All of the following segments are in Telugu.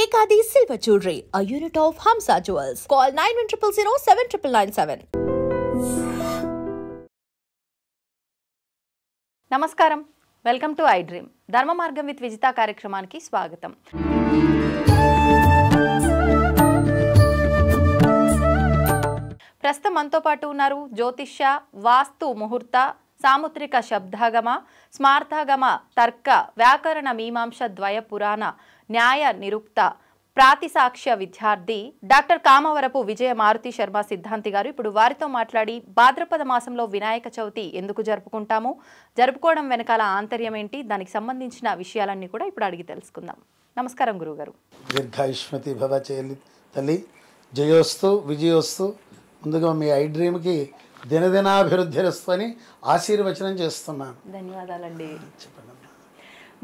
Ekadi Silver Jewelry, a unit of Hamsa Jewels. Call 9100 నమస్కారం, వెల్కమ్ టు ఐ డ్రీమ్. ధర్మ మార్గం విత్ విజిత కార్యక్రమానికి స్వాగతం. ప్రస్తుతం మనతో పాటు ఉన్నారు జ్యోతిష్య, వాస్తు, ముహూర్త, సాముద్రిక శబ్దాగమ, స్మార్థాగమ, తర్క, వ్యాకరణ, మీమాంస, ద్వయ, పురాణ, న్యాయ నిరుక్త, ప్రాతిసాక్ష్య విద్యార్థి డాక్టర్ కామవరపు విజయ మారుతి శర్మ సిద్ధాంతి గారు. ఇప్పుడు వారితో మాట్లాడి భాద్రపద మాసంలో వినాయక చవితి ఎందుకు జరుపుకుంటాము, జరుపుకోవడం వెనకాల ఆంతర్యం ఏంటి, దానికి సంబంధించిన విషయాలన్నీ కూడా ఇప్పుడు అడిగి తెలుసుకుందాం. నమస్కారం గురువుగారు. దీర్ఘాయుష్మతి భవ తల్లి, జయోస్తు విజయోస్తు. ముందుగా మీ ఐ డ్రీమ్కి దినదినాభివృద్ధిరస్తు అని ఆశీర్వచనం చేస్తున్నాను. ధన్యవాదాలండి. చెప్పండి.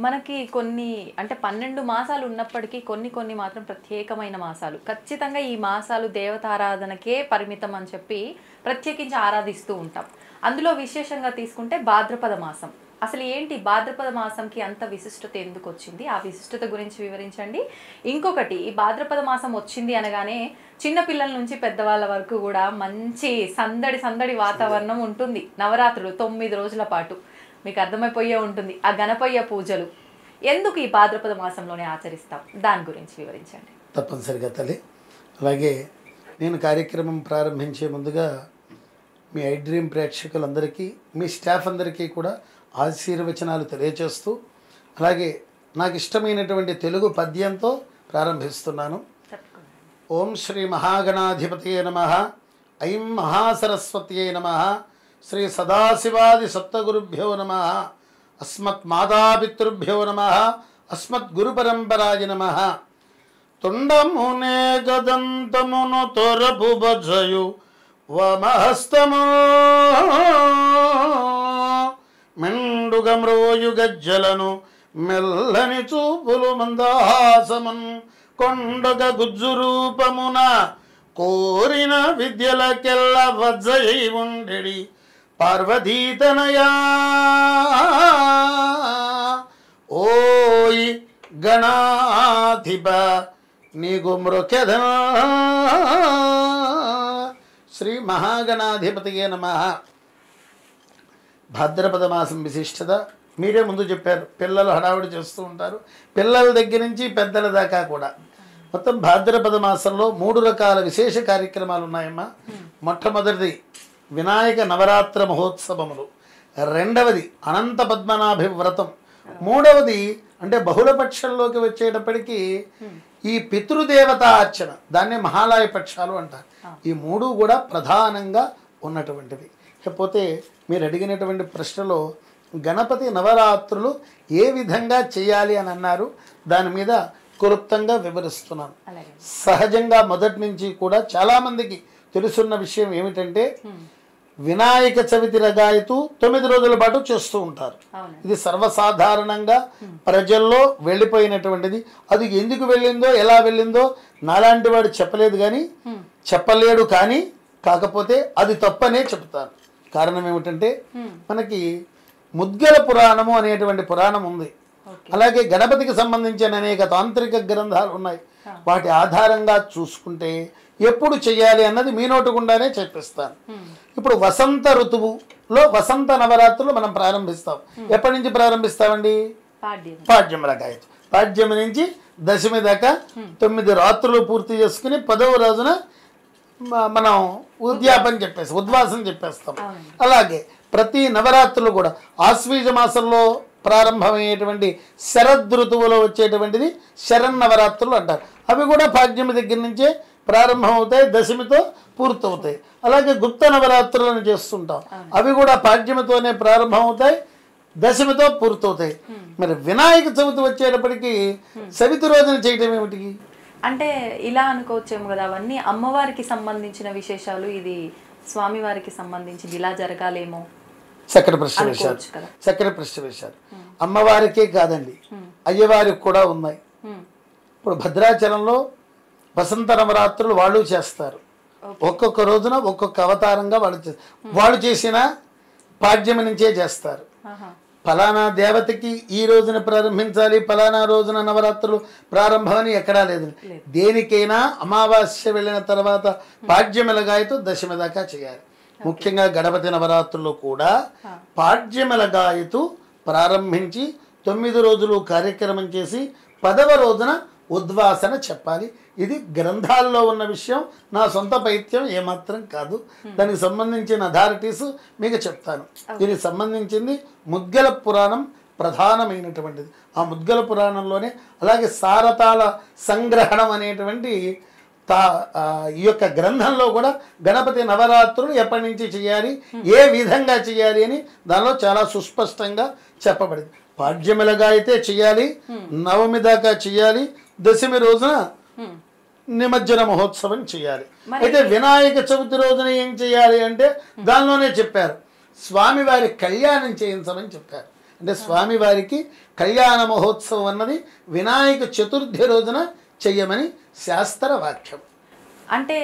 మనకి కొన్ని అంటే 12 మాసాలు ఉన్నప్పటికీ కొన్ని మాత్రం ప్రత్యేకమైన మాసాలు. ఖచ్చితంగా ఈ మాసాలు దేవతారాధనకే పరిమితం అని చెప్పి ప్రత్యేకించి ఆరాధిస్తూ ఉంటాం. అందులో విశేషంగా తీసుకుంటే భాద్రపద మాసం. అసలు ఏంటి భాద్రపద మాసంకి అంత విశిష్టత ఎందుకు వచ్చింది, ఆ విశిష్టత గురించి వివరించండి. ఇంకొకటి, ఈ భాద్రపద మాసం వచ్చింది అనగానే చిన్నపిల్లల నుంచి పెద్దవాళ్ళ వరకు కూడా మంచి సందడి వాతావరణం ఉంటుంది. నవరాత్రులు 9 రోజుల పాటు మీకు అర్థమైపోయే ఉంటుంది. ఆ గణపయ్య పూజలు ఎందుకు ఈ భాద్రపద మాసంలోనే ఆచరిస్తాం, దాని గురించి వివరించండి. తప్పనిసరిగా తల్లి. అలాగే నేను కార్యక్రమం ప్రారంభించే ముందుగా మీ ఐ డ్రీమ్ ప్రేక్షకులందరికీ, మీ స్టాఫ్ అందరికీ కూడా ఆశీర్వచనాలు తెలియచేస్తూ, అలాగే నాకు ఇష్టమైనటువంటి తెలుగు పద్యంతో ప్రారంభిస్తున్నాను. ఓం శ్రీ మహాగణాధిపతయే నమః, ఐం మహాసరస్వత్యై నమః, శ్రీ సదాశివాది సప్తగురుభ్యో నమః, అస్మత్ మాతాపితృభ్యో నమః, అస్మద్ గురు పరంపరాయ నమః. తుండమునే గదంతమును తొరపు బజయు వమహస్తము మెండుగ మ్రోయు గజ్జలను మెల్లని చూపులు మందహాసమన్ కొండగ గుజ్జు రూపమున కోరిన విద్యలకెల్ల వజ్జయై ఉండెడి పార్వతీతనయా ఓయ్ గణాధిప నీకు మృకెద. శ్రీ మహాగణాధిపతియే నమః. భాద్రపద మాసం విశిష్టత మీరే ముందు చెప్పారు. పిల్లలు హడావుడి చేస్తూ ఉంటారు, పిల్లల దగ్గర నుంచి పెద్దల దాకా కూడా. మొత్తం భాద్రపద మాసంలో 3 రకాల విశేష కార్యక్రమాలు ఉన్నాయమ్మా. మొట్టమొదటిది వినాయక నవరాత్ర మహోత్సవములు, రెండవది అనంత పద్మనాభి వ్రతం, మూడవది అంటే బహుళపక్షంలోకి వచ్చేటప్పటికీ ఈ పితృదేవత అర్చన, దాన్నే మహాలయ పక్షాలు అంటారు. ఈ 3 కూడా ప్రధానంగా ఉన్నటువంటివి. ఇకపోతే మీరు అడిగినటువంటి ప్రశ్నలో గణపతి నవరాత్రులు ఏ విధంగా చేయాలి అని అన్నారు, దాని మీద క్లుప్తంగా వివరిస్తున్నాను. సహజంగా మొదటి నుంచి కూడా చాలామందికి తెలుసున్న విషయం ఏమిటంటే, వినాయక చవితి రగాయతు 9 రోజుల పాటు చేస్తూ ఉంటారు. ఇది సర్వసాధారణంగా ప్రజల్లో వెళ్ళిపోయినటువంటిది. అది ఎందుకు వెళ్ళిందో, ఎలా వెళ్ళిందో నాలాంటి వాడు చెప్పలేదు, కానీ చెప్పలేడు. కానీ కాకపోతే అది తప్పనే చెప్తాను. కారణం ఏమిటంటే, మనకి ముద్గల పురాణము అనేటువంటి పురాణం ఉంది. అలాగే గణపతికి సంబంధించిన అనేక తాంత్రిక గ్రంథాలు ఉన్నాయి. వాటి ఆధారంగా చూసుకుంటే ఎప్పుడు చెయ్యాలి అన్నది మీ నోటి గుండానే చెప్పిస్తాను. ఇప్పుడు వసంత ఋతువులో వసంత నవరాత్రులు మనం ప్రారంభిస్తాం. ఎప్పటి నుంచి ప్రారంభిస్తామండి? పాడ్యం రకాయతు. పాడ్యం నుంచి దశమి దాకా 9 రాత్రులు పూర్తి చేసుకుని 10వ రోజున మనం ఉద్వాసం చెప్పేస్తాం. అలాగే ప్రతి నవరాత్రులు కూడా ఆశ్వీజ మాసంలో ప్రారంభమయ్యేటువంటి శరదృతువులో వచ్చేటువంటిది శరన్నవరాత్రులు అంటారు. అవి కూడా పాడ్యమి దగ్గర నుంచే ప్రారంభమవుతాయి, దశమితో పూర్తవుతాయి. అలాగే గుప్త నవరాత్రులను చేస్తుంటాం. అవి కూడా పాడ్యమితోనే ప్రారంభమవుతాయి, దశమితో పూర్తవుతాయి. మరి వినాయక చవితి వచ్చేటప్పటికి చవితి రోజున చేయటం ఏమిటి అంటే ఇలా అనుకోవచ్చేమో కదా, అవన్నీ అమ్మవారికి సంబంధించిన విశేషాలు, ఇది స్వామివారికి సంబంధించింది, ఇలా జరగాలేమో. చక్కటి ప్రశ్న వేశారు. అమ్మవారికే కాదండి, అయ్యవారికి కూడా ఉన్నాయి. ఇప్పుడు భద్రాచలంలో వసంత నవరాత్రులు వాళ్ళు చేస్తారు. ఒక్కొక్క రోజున ఒక్కొక్క అవతారంగా వాళ్ళు చేసిన పాడ్యమి నుంచే చేస్తారు. ఫలానా దేవతకి ఈ రోజున ప్రారంభించాలి, ఫలానా రోజున నవరాత్రులు ప్రారంభమని ఎక్కడా లేదు. దేనికైనా అమావాస్య వెళ్ళిన తర్వాత పాడ్యమెలగాయతో దశమి దాకా చేయాలి. ముఖ్యంగా గణపతి నవరాత్రులు కూడా పాడ్యమెలగాయతు ప్రారంభించి 9 రోజులు కార్యక్రమం చేసి 10వ రోజున ఉద్వాసన చెప్పాలి. ఇది గ్రంథాల్లో ఉన్న విషయం, నా సొంత పైత్యం ఏమాత్రం కాదు. దానికి సంబంధించిన అథారిటీస్ మీకు చెప్తాను. దీనికి సంబంధించింది ముద్గల పురాణం ప్రధానమైనటువంటిది. ఆ ముద్గల పురాణంలోనే అలాగే సారతాళ సంగ్రహణం అనేటువంటి ఈ యొక్క గ్రంథంలో కూడా గణపతి నవరాత్రులు ఎప్పటి నుంచి చేయాలి, ఏ విధంగా చేయాలి అని దానిలో చాలా సుస్పష్టంగా చెప్పబడింది. పాడ్యమిలగా అయితే చేయాలి, నవమి దాకా చేయాలి, దశమి రోజున నిమజ్జన మహోత్సవం చేయాలి. అయితే వినాయక చవితి రోజున ఏం చేయాలి అంటే దానిలోనే చెప్పారు, స్వామివారి కళ్యాణం చేయించమని చెప్పారు. అంటే స్వామివారికి కళ్యాణ మహోత్సవం అన్నది వినాయక చతుర్థి రోజున చెయ్యమని శాస్త్ర వాక్యం. అంటే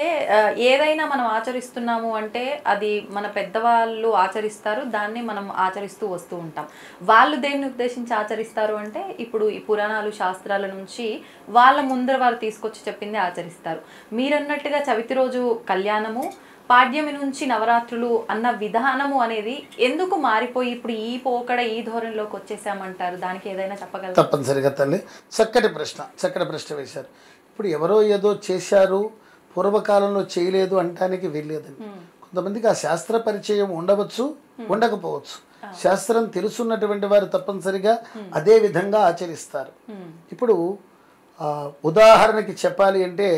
ఏదైనా మనం ఆచరిస్తున్నాము అంటే అది మన పెద్దవాళ్ళు ఆచరిస్తారు, దాన్ని మనం ఆచరిస్తూ వస్తూ ఉంటాం. వాళ్ళు దేన్ని ఉద్దేశించి ఆచరిస్తారు అంటే ఇప్పుడు ఈ పురాణాలు శాస్త్రాల నుంచి వాళ్ళ ముందర వారు తీసుకొచ్చి చెప్పింది ఆచరిస్తారు. మీరన్నట్టుగా చవితి రోజు కళ్యాణము, పాడ్యమి నుంచి నవరాత్రులు అన్న విధానము అనేది ఎందుకు మారిపోయి ఇప్పుడు ఈ పోకడ ఈ ధోరణిలోకి వచ్చేసామంటారు? దానికి ఏదైనా చెప్పగలరు? తప్పనిసరిగా తల్లి, చక్కటి ప్రశ్న వేశారు. ఇప్పుడు ఎవరో ఏదో చేశారు, పూర్వకాలంలో చేయలేదు అంటానికి వీల్లేదని. కొంతమందికి ఆ శాస్త్ర పరిచయం ఉండవచ్చు, ఉండకపోవచ్చు. శాస్త్రం తెలుసున్నటువంటి వారు తప్పనిసరిగా అదే విధంగా ఆచరిస్తారు. ఇప్పుడు ఉదాహరణకి చెప్పాలి అంటే,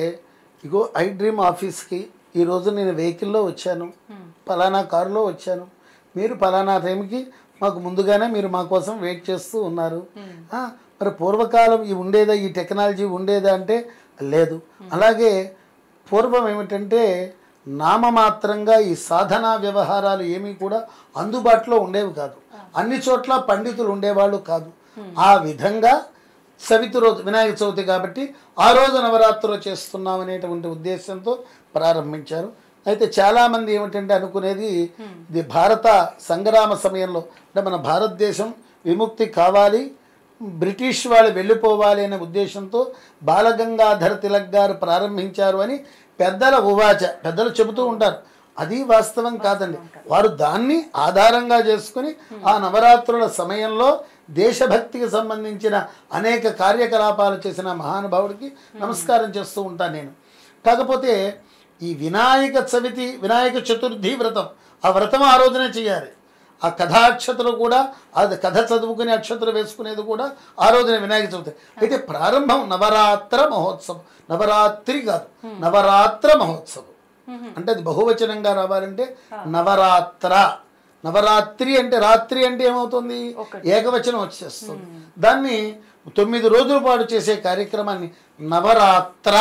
ఇగో ఐ డ్రీమ్ ఆఫీస్కి ఈరోజు నేను వెహికల్లో వచ్చాను, పలానా కారులో వచ్చాను, మీరు పలానా టైంకి మాకు ముందుగానే మీరు మా కోసం వెయిట్ చేస్తూ ఉన్నారు. మరి పూర్వకాలం ఈ ఉండేదా, ఈ టెక్నాలజీ ఉండేదా అంటే లేదు. అలాగే పూర్వం ఏమిటంటే నామమాత్రంగా ఈ సాధనా వ్యవహారాలు ఏమీ కూడా అందుబాటులో ఉండేవి కాదు. అన్ని చోట్ల పండితులు ఉండేవాళ్ళు కాదు. ఆ విధంగా చవితి రోజు వినాయక చవితి కాబట్టి ఆ రోజు నవరాత్రులు చేస్తున్నాం అనేటువంటి ఉద్దేశంతో ప్రారంభించారు. అయితే చాలామంది ఏమిటంటే అనుకునేది ఇది భారత సంగ్రామ సమయంలో, అంటే మన భారతదేశం విముక్తి కావాలి, బ్రిటిష్ వాళ్ళు వెళ్ళిపోవాలి అనే ఉద్దేశంతో బాలగంగాధర తిలక్ గారు ప్రారంభించారు అని పెద్దలు చెబుతూ ఉంటారు. అది వాస్తవం కాదండి. వారు దాన్ని ఆధారంగా చేసుకుని ఆ నవరాత్రుల సమయంలో దేశభక్తికి సంబంధించిన అనేక కార్యకలాపాలు చేసిన మహానుభావుడికి నమస్కారం చేస్తూ ఉంటాను నేను. కాకపోతే ఈ వినాయక చవితి, వినాయక చతుర్థి వ్రతం, ఆ వ్రతం ఆ రోజునే చేయాలి. ఆ కథాక్షతలు కూడా, అది కథ చదువుకునే అక్షతలు వేసుకునేది కూడా ఆ రోజున వినాయక చవితి. అయితే ప్రారంభం నవరాత్ర మహోత్సవం, నవరాత్రి కాదు, నవరాత్ర మహోత్సవం. అంటే అది బహువచనంగా రావాలంటే నవరాత్ర. నవరాత్రి అంటే రాత్రి అంటే ఏమవుతుంది, ఏకవచనం వచ్చేస్తుంది. దాన్ని 9 రోజుల పాటు చేసే కార్యక్రమాన్ని నవరాత్ర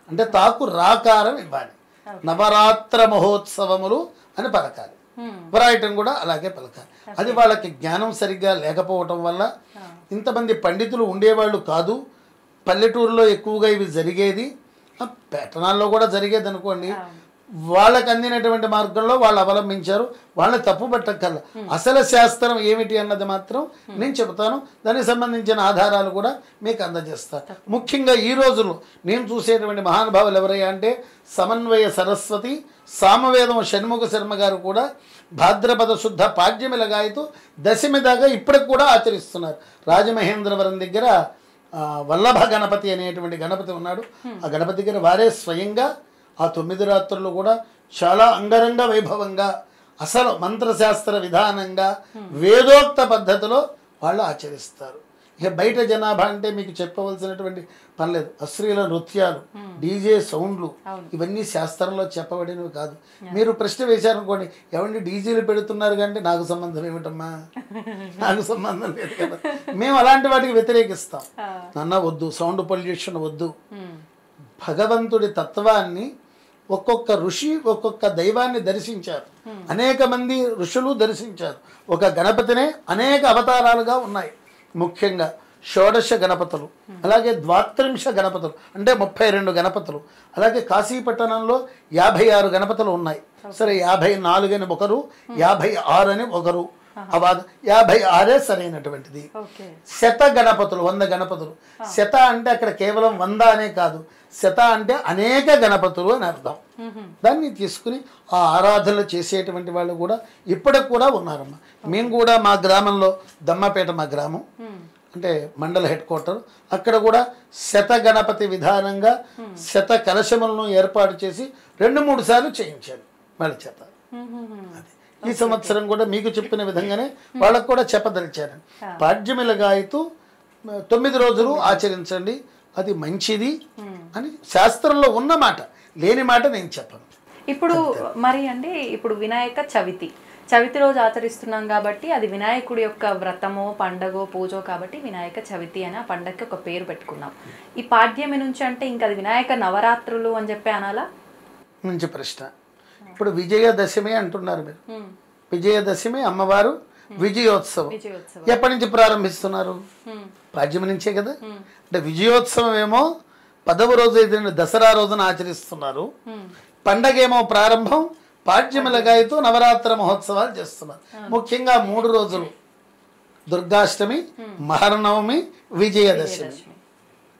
అంటే తాకు రాకారం ఇవ్వాలి. నవరాత్ర మహోత్సవములు అని పలకాలి. వ్రాయటం కూడా అలాగే పలకాలి. అది వాళ్ళకి జ్ఞానం సరిగ్గా లేకపోవటం వల్ల ఇంతమంది పండితులు ఉండేవాళ్ళు కాదు. పల్లెటూరులో ఎక్కువగా ఇవి జరిగేది, పట్టణాల్లో కూడా జరిగేది అనుకోండి. వాళ్ళకు అందినటువంటి మార్గంలో వాళ్ళు అవలంబించారు. వాళ్ళని తప్పు పట్టక్కర్లా. అసలు శాస్త్రం ఏమిటి అన్నది మాత్రం నేను చెబుతాను. దానికి సంబంధించిన ఆధారాలు కూడా మీకు అందజేస్తాను. ముఖ్యంగా ఈ రోజుల్లో నేను చూసేటువంటి మహానుభావులు ఎవరయ్యా అంటే సమన్వయ సరస్వతి, సామవేదం షణ్ముఖ శర్మ గారు కూడా భాద్రపద శుద్ధ పాడ్యమిలగాయతో దశమి దాకా ఇప్పటికి కూడా ఆచరిస్తున్నారు. రాజమహేంద్రవరం దగ్గర వల్లభ గణపతి అనేటువంటి గణపతి ఉన్నాడు. ఆ గణపతి దగ్గర వారే స్వయంగా ఆ 9 రాత్రులు కూడా చాలా అంగరంగ వైభవంగా, అసలు మంత్రశాస్త్ర విధానంగా, వేదోక్త పద్ధతిలో వాళ్ళు ఆచరిస్తారు. ఇక బయట జనాభా అంటే మీకు చెప్పవలసినటువంటి పని లేదు. అశ్లీల నృత్యాలు, డీజే సౌండ్లు, ఇవన్నీ శాస్త్రంలో చెప్పబడినవి కాదు. మీరు ప్రశ్న వేశారనుకోండి, ఏమండి డీజేలు పెడుతున్నారు కంటే నాకు సంబంధం ఏమిటమ్మా, నాకు సంబంధం లేదు కదా. మేము అలాంటి వాటికి వ్యతిరేకిస్తాం. నాన్న వద్దు, సౌండ్ పొల్యూషన్ వద్దు. భగవంతుడి తత్వాన్ని ఒక్కొక్క ఋషి ఒక్కొక్క దైవాన్ని దర్శించారు. అనేక మంది ఋషులు దర్శించారు. ఒక గణపతినే అనేక అవతారాలుగా ఉన్నాయి. ముఖ్యంగా షోడశ గణపతులు, అలాగే ద్వాత్రింశ గణపతులు అంటే 32 గణపతులు, అలాగే కాశీపట్టణంలో 56 గణపతులు ఉన్నాయి. సరే 54 అని ఒకరు, 56 అని ఒకరు, అవాద 56 సరైనటువంటిది. ఓకే. శత గణపతులు 100 గణపతులు. శత అంటే అక్కడ కేవలం 100 అనే కాదు, శత అంటే అనేక గణపతులు అని అర్థం. దాన్ని తీసుకుని ఆ ఆరాధనలు చేసేటువంటి వాళ్ళు కూడా ఇప్పటికి కూడా ఉన్నారమ్మా. మేము కూడా మా గ్రామంలో దమ్మపేట మా గ్రామం అంటే మండల హెడ్ క్వార్టర్, అక్కడ కూడా శత గణపతి విధానంగా శత కలశములను ఏర్పాటు చేసి 2-3 సార్లు చేయించాను వాళ్ళ చేత. అది ఈ సంవత్సరం కూడా మీకు చెప్పిన విధంగానే వాళ్ళకు కూడా చెప్పదలిచాను. పాడ్యమిల గాయతూ 9 రోజులు ఆచరించండి, అది మంచిది అని శాస్త్రంలో ఉన్న మాట, లేని మాట నేను చెప్పను. ఇప్పుడు మరి అండి, ఇప్పుడు వినాయక చవితి రోజు ఆచరిస్తున్నాం కాబట్టి అది వినాయకుడి యొక్క వ్రతమో పండగో పూజో కాబట్టి వినాయక చవితి అని ఆ పండగకి ఒక పేరు పెట్టుకున్నాం. ఈ పాడ్యమి నుంచి అంటే ఇంకా అది వినాయక నవరాత్రులు అని చెప్పి అనాలా? మంచి ప్రశ్న. ఇప్పుడు విజయదశమి అంటున్నారు మీరు. విజయదశమి అమ్మవారు విజయోత్సవం ఎప్పటి నుంచి ప్రారంభిస్తున్నారు? పాడ్యమి నుంచే కదా. అంటే విజయోత్సవం ఏమో 10వ రోజు అయితే దసరా రోజున ఆచరిస్తున్నారు, పండగ ఏమో ప్రారంభం పాడ్యమిల గాయతో నవరాత్ర మహోత్సవాలు చేస్తున్నారు. ముఖ్యంగా 3 రోజులు దుర్గాష్టమి, మహర్నవమి, విజయదశమి.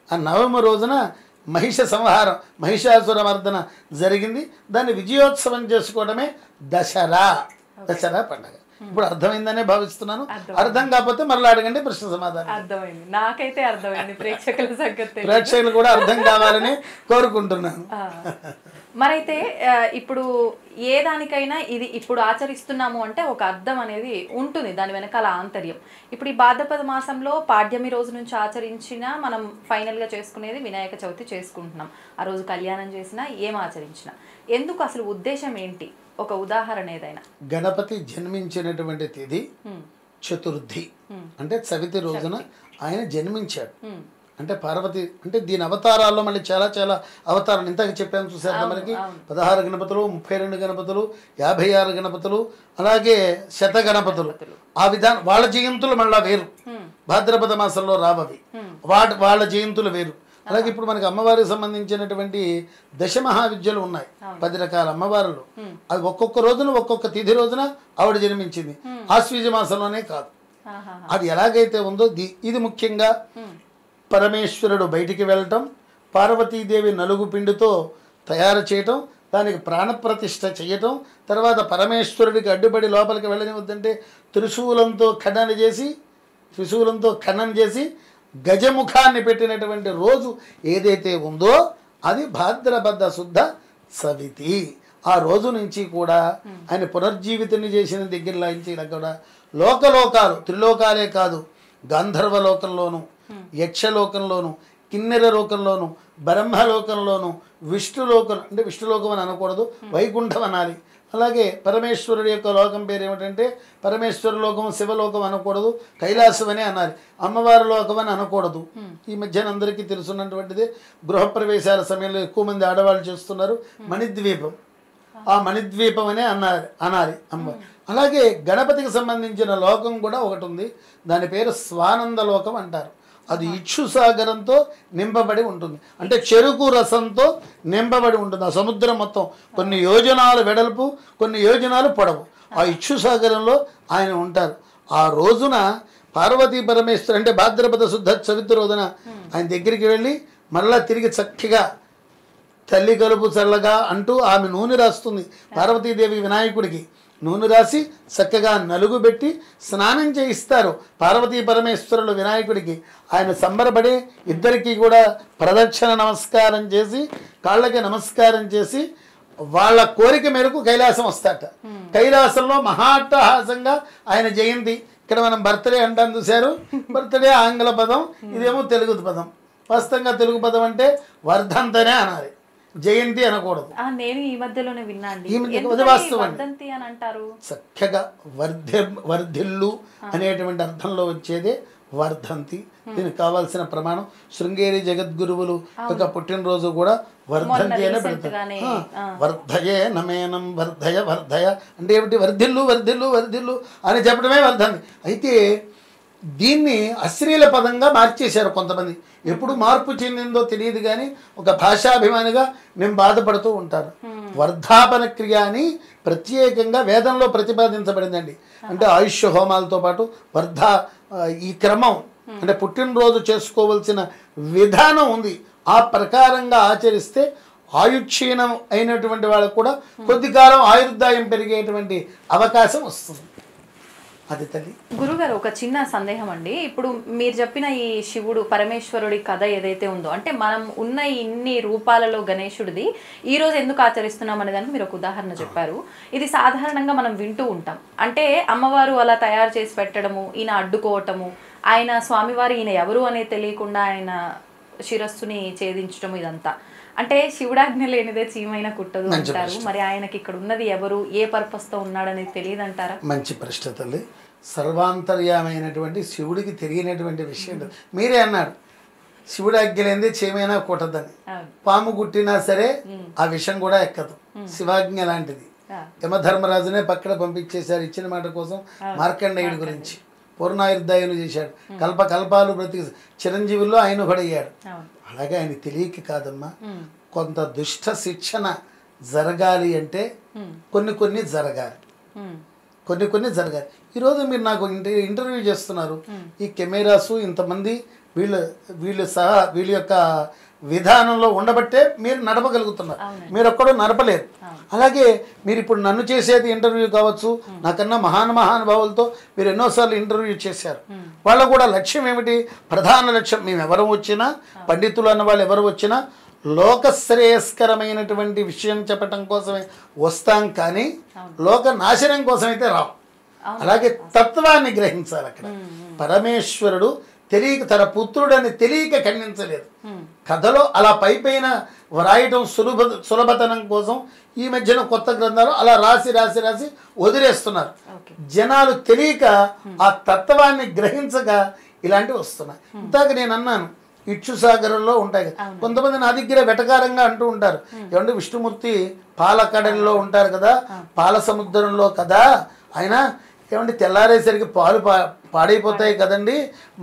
ఆ నవమి రోజున మహిష సంహారం, మహిషాసుర మర్దన జరిగింది. దాన్ని విజయోత్సవం చేసుకోవడమే దసరా పండగ. ఇప్పుడు అర్థమైందనే భావిస్తున్నాను. అర్థం కాకపోతే మరలా అడగండి, ప్రశ్న సమాధానం. అర్థమైంది, నాకైతే అర్థమైంది, ప్రేక్షకుల సంగతి ప్రేక్షకులు కూడా అర్థం కావాలని కోరుకుంటున్నాను. మరైతే ఇప్పుడు ఏ దానికైనా ఇది ఇప్పుడు ఆచరిస్తున్నాము అంటే ఒక అర్థం అనేది ఉంటుంది, దాని వెనకాల ఆంతర్యం. ఇప్పుడు ఈ భాద్రపద మాసంలో పాడ్యమి రోజు నుంచి ఆచరించిన మనం ఫైనల్గా చేసుకునేది వినాయక చవితి చేసుకుంటున్నాం. ఆ రోజు కళ్యాణం చేసినా ఏం ఆచరించినా ఎందుకు, అసలు ఉద్దేశం ఏంటి? ఒక ఉదాహరణ ఏదైనా. గణపతి జన్మించినటువంటి తేదీ చతుర్థి, అంటే చవితి రోజున ఆయన జన్మించాడు. అంటే పార్వతి అంటే దీని అవతారాల్లో మళ్ళీ చాలా చాలా అవతారాలు ఇంతకు చెప్పాను చూసారు. మనకి 16 గణపతులు, 32 గణపతులు, 56 గణపతులు, అలాగే శత గణపతులు. ఆ విధానం వాళ్ళ జయంతులు మళ్ళా వేరు, భాద్రపద మాసంలో రావవి, వాళ్ళ జయంతులు వేరు. అలాగే ఇప్పుడు మనకి అమ్మవారికి సంబంధించినటువంటి దశమహావిద్యలు ఉన్నాయి, 10 రకాల అమ్మవారులు. అది ఒక్కొక్క రోజున ఒక్కొక్క తిథి రోజున ఆవిడ జన్మించింది, ఆశ్వీజ మాసంలోనే కాదు. అది ఎలాగైతే ఉందో ఇది ముఖ్యంగా పరమేశ్వరుడు బయటికి వెళ్ళటం, పార్వతీదేవి నలుగు పిండితో తయారు చేయటం, దానికి ప్రాణప్రతిష్ఠ చేయటం, తర్వాత పరమేశ్వరుడికి అడ్డుపడి లోపలికి వెళ్ళనివద్దంటే త్రిశూలంతో ఖననం చేసి గజముఖాన్ని పెట్టినటువంటి రోజు ఏదైతే ఉందో అది భాద్రపద శుద్ధ చవితి. ఆ రోజు నుంచి కూడా ఆయన పునర్జీవితాన్ని చేసిన దగ్గరలో నుంచి కూడా లోకలోకాలు, త్రిలోకాలే కాదు, గంధర్వలోకంలోను, యక్షలోకంలోను, కిన్నెర లోకంలోను, బ్రహ్మలోకంలోను, విష్ణులోకం అంటే విష్ణులోకం అని అనకూడదు, వైకుంఠం అనాలి. అలాగే పరమేశ్వరుడి యొక్క లోకం పేరు ఏమిటంటే పరమేశ్వర లోకం, శివలోకం అనకూడదు, కైలాసం అనే అనాలి, అమ్మవారి లోకం అని అనకూడదు. ఈ మధ్యన అందరికీ తెలుసున్నటువంటిదే, గృహప్రవేశాల సమయంలో ఎక్కువ మంది ఆడవాళ్ళు చేస్తున్నారు మణిద్వీపం, ఆ మణిద్వీపం అనే అనాలి అమ్మ. అలాగే గణపతికి సంబంధించిన లోకం కూడా ఒకటి ఉంది, దాని పేరు స్వానంద లోకం అంటారు. అది ఇక్షుసాగరంతో నింపబడి ఉంటుంది, అంటే చెరుకు రసంతో నింపబడి ఉంటుంది. ఆ సముద్రం మొత్తం కొన్ని యోజనాలు వెడల్పు, కొన్ని యోజనాలు పొడవు, ఆ ఇక్షుసాగరంలో ఆయన ఉంటారు. ఆ రోజున పార్వతీ పరమేశ్వరు అంటే భాద్రపద శుద్ధ చవితి రోజున ఆయన దగ్గరికి వెళ్ళి మరలా తిరిగి చక్కగా తల్లి కలుపు చల్లగా అంటూ ఆమె నూనె రాస్తుంది. పార్వతీదేవి వినాయకుడికి నూనె రాసి చక్కగా నలుగు పెట్టి స్నానం చేయిస్తారు పార్వతీ పరమేశ్వరులు వినాయకుడికి. ఆయన సంబరపడి ఇద్దరికీ కూడా ప్రదక్షిణ నమస్కారం చేసి, కాళ్ళకి నమస్కారం చేసి వాళ్ళ కోరిక మేరకు కైలాసం వస్తాట. కైలాసంలో మహాట్టహాసంగా ఆయన జయంతి. ఇక్కడ మనం బర్త్డే అంటాం చూశారు, బర్త్డే ఆంగ్ల పదం, ఇదేమో తెలుగు పదం. వాస్తవంగా తెలుగు పదం అంటే వర్ధంతనే అనాలి, జయంతి అనకూడదు. నేను ఈ మధ్యలోనే విన్నాను చక్కగా వర్ధిల్లు అనేటువంటి అర్థంలో వచ్చేదే వర్ధంతి. దీనికి కావాల్సిన ప్రమాణం శృంగేరి జగద్గురువులు యొక్క పుట్టినరోజు కూడా వర్ధంతి అనే పెడతారు. వర్ధయే నమేనం వర్ధయ అంటే ఏమిటి? వర్ధిల్లు వర్ధిల్లు వర్ధిల్లు అని చెప్పడమే వర్ధంతి. అయితే దీన్ని అశ్లీల పదంగా మార్చేశారు కొంతమంది. ఎప్పుడు మార్పు చెందిందో తెలియదు కానీ ఒక భాషాభిమానిగా నేను బాధపడుతూ ఉంటాను. వర్ధాపన క్రియ అని ప్రత్యేకంగా వేదంలో ప్రతిపాదించబడిందండి. అంటే ఆయుష్ హోమాలతో పాటు ఈ క్రమం అంటే పుట్టినరోజు చేసుకోవలసిన విధానం ఉంది. ఆ ప్రకారంగా ఆచరిస్తే ఆయుక్షీణం అయినటువంటి వాళ్ళకు కూడా కొద్ది కాలం ఆయుర్దాయం పెరిగేటువంటి అవకాశం వస్తుంది. అది తల్లి. గురుగారు, ఒక చిన్న సందేహం అండి. ఇప్పుడు మీరు చెప్పిన ఈ శివుడు పరమేశ్వరుడి కథ ఏదైతే ఉందో, అంటే మనం ఉన్న ఇన్ని రూపాలలో గణేశుడిది ఈ రోజు ఎందుకు ఆచరిస్తున్నాం అనే దానికి మీరు ఒక ఉదాహరణ చెప్పారు. ఇది సాధారణంగా మనం వింటూ ఉంటాం. అంటే అమ్మవారు అలా తయారు చేసి పెట్టడము, ఈయన అడ్డుకోవటము, ఆయన స్వామివారు ఈయన ఎవరు అనేది తెలియకుండా ఆయన శిరస్సుని ఛేదించటము, ఇదంతా అంటే శివుడాజ్ఞ లేనిదే చీమైనా కుట్టదు అంటారు. మరి ఆయనకి ఇక్కడ ఉన్నది ఎవరు, ఏ పర్పస్తో ఉన్నాడనేది తెలియదు అంటారా? మంచి ప్రశ్న తల్లి. సర్వాంతర్యామైనటువంటి శివుడికి తెలియనటువంటి విషయం మీరే అన్నారు. శివుడాజ్ఞ లేనిదే చీమైనా కుట్టదని. పాము కుట్టినా సరే ఆ విషయం కూడా ఎక్కదు. శివాజ్ఞ లాంటిది. యమధర్మరాజునే పక్కన పంపించేశారు ఇచ్చిన మాట కోసం. మార్కండేయుడి గురించి పూర్ణాయుర్దాయులు చేశాడు. కల్పకల్పాలు బ్రతికి చిరంజీవుల్లో ఆయన ఒకడయ్యాడు. అలాగే ఆయన తెలియక కాదమ్మా. కొంత దుష్ట శిక్షణ జరగాలి అంటే కొన్ని జరగాలి. కొన్ని జరగాలి. ఈరోజు మీరు నాకు ఇంటర్వ్యూ చేస్తున్నారు. ఈ కెమెరాసు ఇంతమంది వీళ్ళు సహా వీళ్ళ యొక్క విధానంలో ఉండబట్టే మీరు నడపగలుగుతున్నారు. మీరు ఒక్కడో నడపలేరు. అలాగే మీరు ఇప్పుడు నన్ను చేసేది ఇంటర్వ్యూ కావచ్చు. నాకన్నా మహానుభావులతో మీరు ఎన్నోసార్లు ఇంటర్వ్యూ చేశారు. వాళ్ళ కూడా లక్ష్యం ఏమిటి? ప్రధాన లక్ష్యం మేము ఎవరు వచ్చినా, పండితులు అన్న వాళ్ళు ఎవరు వచ్చినా లోక శ్రేయస్కరమైనటువంటి విషయం చెప్పటం కోసమే వస్తాం, కానీ లోక నాశనం కోసమైతే రావు. అలాగే తత్వాన్ని గ్రహించాలి. అక్కడ పరమేశ్వరుడు తెలియక తన పుత్రుడని తెలియక ఖండించలేదు. కథలో అలా పైపైన వ్రాయటం సులభతనం కోసం ఈ మధ్యన కొత్త గ్రంథాలు అలా రాసి వదిలేస్తున్నారు. జనాలు తెలియక ఆ తత్వాన్ని గ్రహించక ఇలాంటివి వస్తున్నాయి. ఇంతాక నేను అన్నాను ఇక్షుసాగరంలో ఉంటాయి కదా. కొంతమంది నా దగ్గర వెటకారంగా అంటూ ఉంటారు, ఏమంటే విష్ణుమూర్తి పాలకడలిలో ఉంటారు కదా, పాల సముద్రంలో కదా, ఆయన ఏమంటే తెల్లారేసరికి పాలు పాడైపోతాయి కదండి,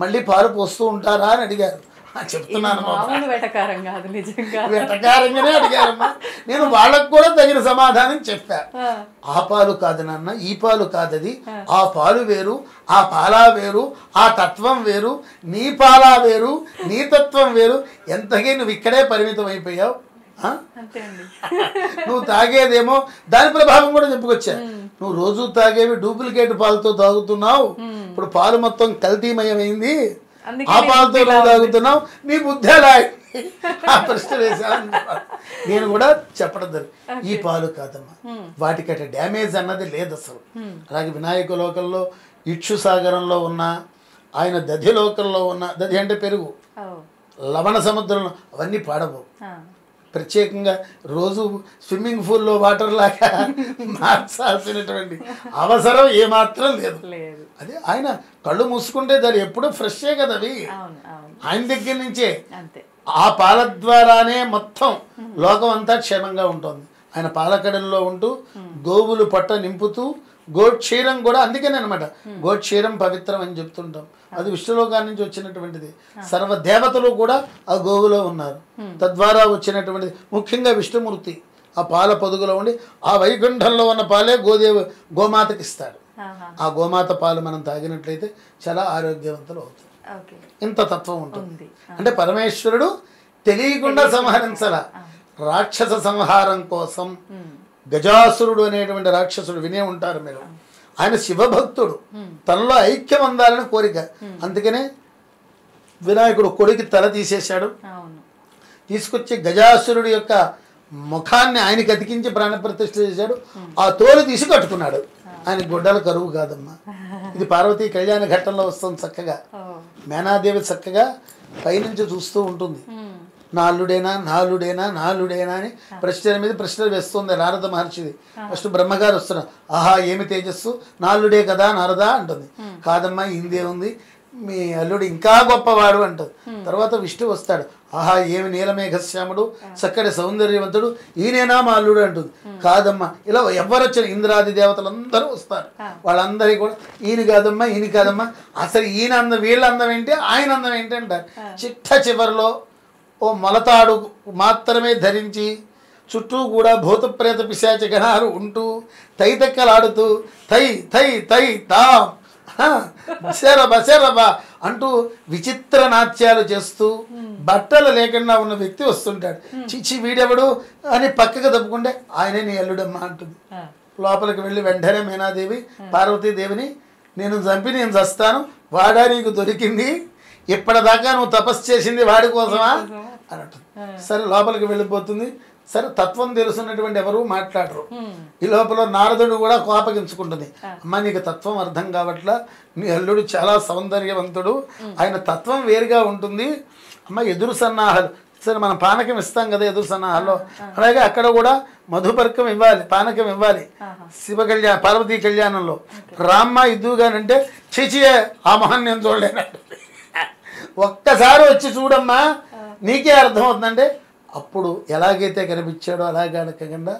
మళ్ళీ పాలు పోస్తూ ఉంటారా అని అడిగారు. చెప్తున్నాను వెటకారంగానే అడిగారమ్మా. నేను వాళ్ళకు కూడా తగిన సమాధానం చెప్పా. ఆ పాలు కాదు నాన్న, ఈ పాలు కాదది, ఆ పాలు వేరు, ఆ పాలా వేరు, ఆ తత్వం వేరు, నీ పాలా వేరు, నీ తత్వం వేరు. ఎంతగా నువ్వు ఇక్కడే పరిమితం అయిపోయావు. నువ్వు తాగేదేమో దాని ప్రభావం కూడా చెప్పుకొచ్చా. నువ్వు రోజు తాగేవి డూప్లికేట్ పాలతో తాగుతున్నావు. ఇప్పుడు పాలు మొత్తం కల్తీమయమైంది. ఆ పాలతో తాగుతున్నావు. నీ బుద్ధి ఎలా? ఆ ప్రశ్న వేసాను. నేను కూడా చెప్పడం జరిగింది. ఈ పాలు కాదమ్మా, వాటికట డ్యామేజ్ అన్నది లేదు అసలు. అలాగే వినాయక లోకంలో, ఇక్షుసాగరంలో ఉన్న ఆయన, దధి లోకంలో ఉన్న, దధి అంటే పెరుగు, లవణ సముద్రంలో అవన్నీ పాడవు. ప్రత్యేకంగా రోజు స్విమ్మింగ్ పూల్లో వాటర్ లాగా మార్చాల్సినటువంటి అవసరం ఏమాత్రం లేదు. అదే ఆయన కళ్ళు మూసుకుంటే దాన్ని ఎప్పుడూ ఫ్రెషే కదా అవి. ఆయన దగ్గర నుంచే ఆ పాల ద్వారానే మొత్తం లోకం అంతా క్షేమంగా ఉంటుంది. ఆయన పాలకడల్లో ఉంటూ గోవులు పట్ట నింపుతూ, గోక్షీరం కూడా అందుకనే అనమాట, గోక్షీరం పవిత్రం అని చెప్తుంటాం. అది విష్ణులోకాన్ని నుంచి వచ్చినటువంటిది. సర్వదేవతలు కూడా ఆ గోవులో ఉన్నారు. తద్వారా వచ్చినటువంటిది. ముఖ్యంగా విష్ణుమూర్తి ఆ పాల పొదుగులో ఉండి ఆ వైకుంఠంలో ఉన్న పాలే గోమాతకి ఇస్తాడు. ఆ గోమాత పాలు మనం తాగినట్లయితే చాలా ఆరోగ్యవంతులు అవుతారు. ఇంత తత్వం ఉంటుంది. అంటే పరమేశ్వరుడు తెలియకుండా సంహరించాల. రాక్షస సంహారం కోసం గజాసురుడు అనేటువంటి రాక్షసుడు వినే ఉంటారు మీరు. ఆయన శివభక్తుడు, తనలో ఐక్యం అందాలని కోరిక. అందుకనే వినాయకుడు కొడుకు తల తీసేశాడు. తీసుకొచ్చి గజాసురుడి యొక్క ముఖాన్ని ఆయనకి అతికించి ప్రాణప్రతిష్ఠ చేశాడు. ఆ తోలు తీసి కట్టుకున్నాడు. ఆయన గుడ్డల కరువు కాదమ్మా. ఇది పార్వతీ కళ్యాణ ఘట్టంలో వస్తుంది. చక్కగా మేనాదేవి చక్కగా పైనుంచి చూస్తూ ఉంటుంది. నాలుడేనా అని ప్రశ్నల మీద ప్రశ్నలు వేస్తుంది నారద మహర్షిది. ఫస్ట్ బ్రహ్మగారు వస్తున్నారు. ఆహా ఏమి తేజస్సు, నాలుడే కదా నారదా అంటుంది. కాదమ్మా ఇందే ఉంది, మీ అల్లుడు ఇంకా గొప్పవాడు అంటది. తర్వాత విష్ణు వస్తాడు, ఆహా ఏమి నీలమేఘశ్యాముడు చక్కటి సౌందర్యవంతుడు, ఈయనేనా మా అల్లుడు అంటుంది. కాదమ్మా, ఇలా ఎవరు వచ్చారు, ఇంద్రాది దేవతలందరూ వస్తారు, వాళ్ళందరికీ కూడా ఈయన కాదమ్మా, ఈయన కాదమ్మా, అసలు ఈయన అందం, వీళ్ళ అందం ఏంటి, ఆయన అందం ఏంటి అంటారు. చివరిలో ఓ మొలతాడు మాత్రమే ధరించి చుట్టూ కూడా భూత ప్రేత పిశాచ గణాలు ఉంటూ తైతక్కలాడుతూ తై తై తై తా బసేరబా అంటూ విచిత్ర నాట్యాలు చేస్తూ బట్టలు లేకుండా ఉన్న వ్యక్తి వస్తుంటాడు. చిచ్చి వీడెవడు అని పక్కకు తప్పుకుంటే ఆయనే నీ అల్లుడమ్మా అంటుంది. లోపలికి వెళ్ళి వెంటనే మీనాదేవి పార్వతీదేవిని, నేను చంపి నేను చస్తాను, వాడా నీకు దొరికింది, ఇప్పటిదాకా నువ్వు తపస్సు చేసింది వాడి కోసమా అని అంటుంది. సరే లోపలికి వెళ్ళిపోతుంది. సరే తత్వం తెలుసున్నటువంటి ఎవరు మాట్లాడరు. ఈ లోపల నారదుడు కూడా కోపగించుకుంటుంది, అమ్మ నీకు తత్వం అర్థం కావట్లా, నీ అల్లుడు చాలా సౌందర్యవంతుడు, ఆయన తత్వం వేరుగా ఉంటుంది అమ్మ. ఎదురు సన్నాహాలు, సరే మనం పానకం ఇస్తాం కదా ఎదురు సన్నాహాల్లో, అలాగే అక్కడ కూడా మధుపర్కం ఇవ్వాలి, పానకం ఇవ్వాలి. శివ కళ్యాణ పార్వతీ కళ్యాణంలో రామ్మ ఇద్దుగానంటే చిచియే ఆ మొహన్ నేను చూడలేనంటే, ఒక్కసారి వచ్చి చూడమ్మా నీకే అర్థమవుతుందంటే, అప్పుడు ఎలాగైతే కనిపించాడో అలాగే అనకుండా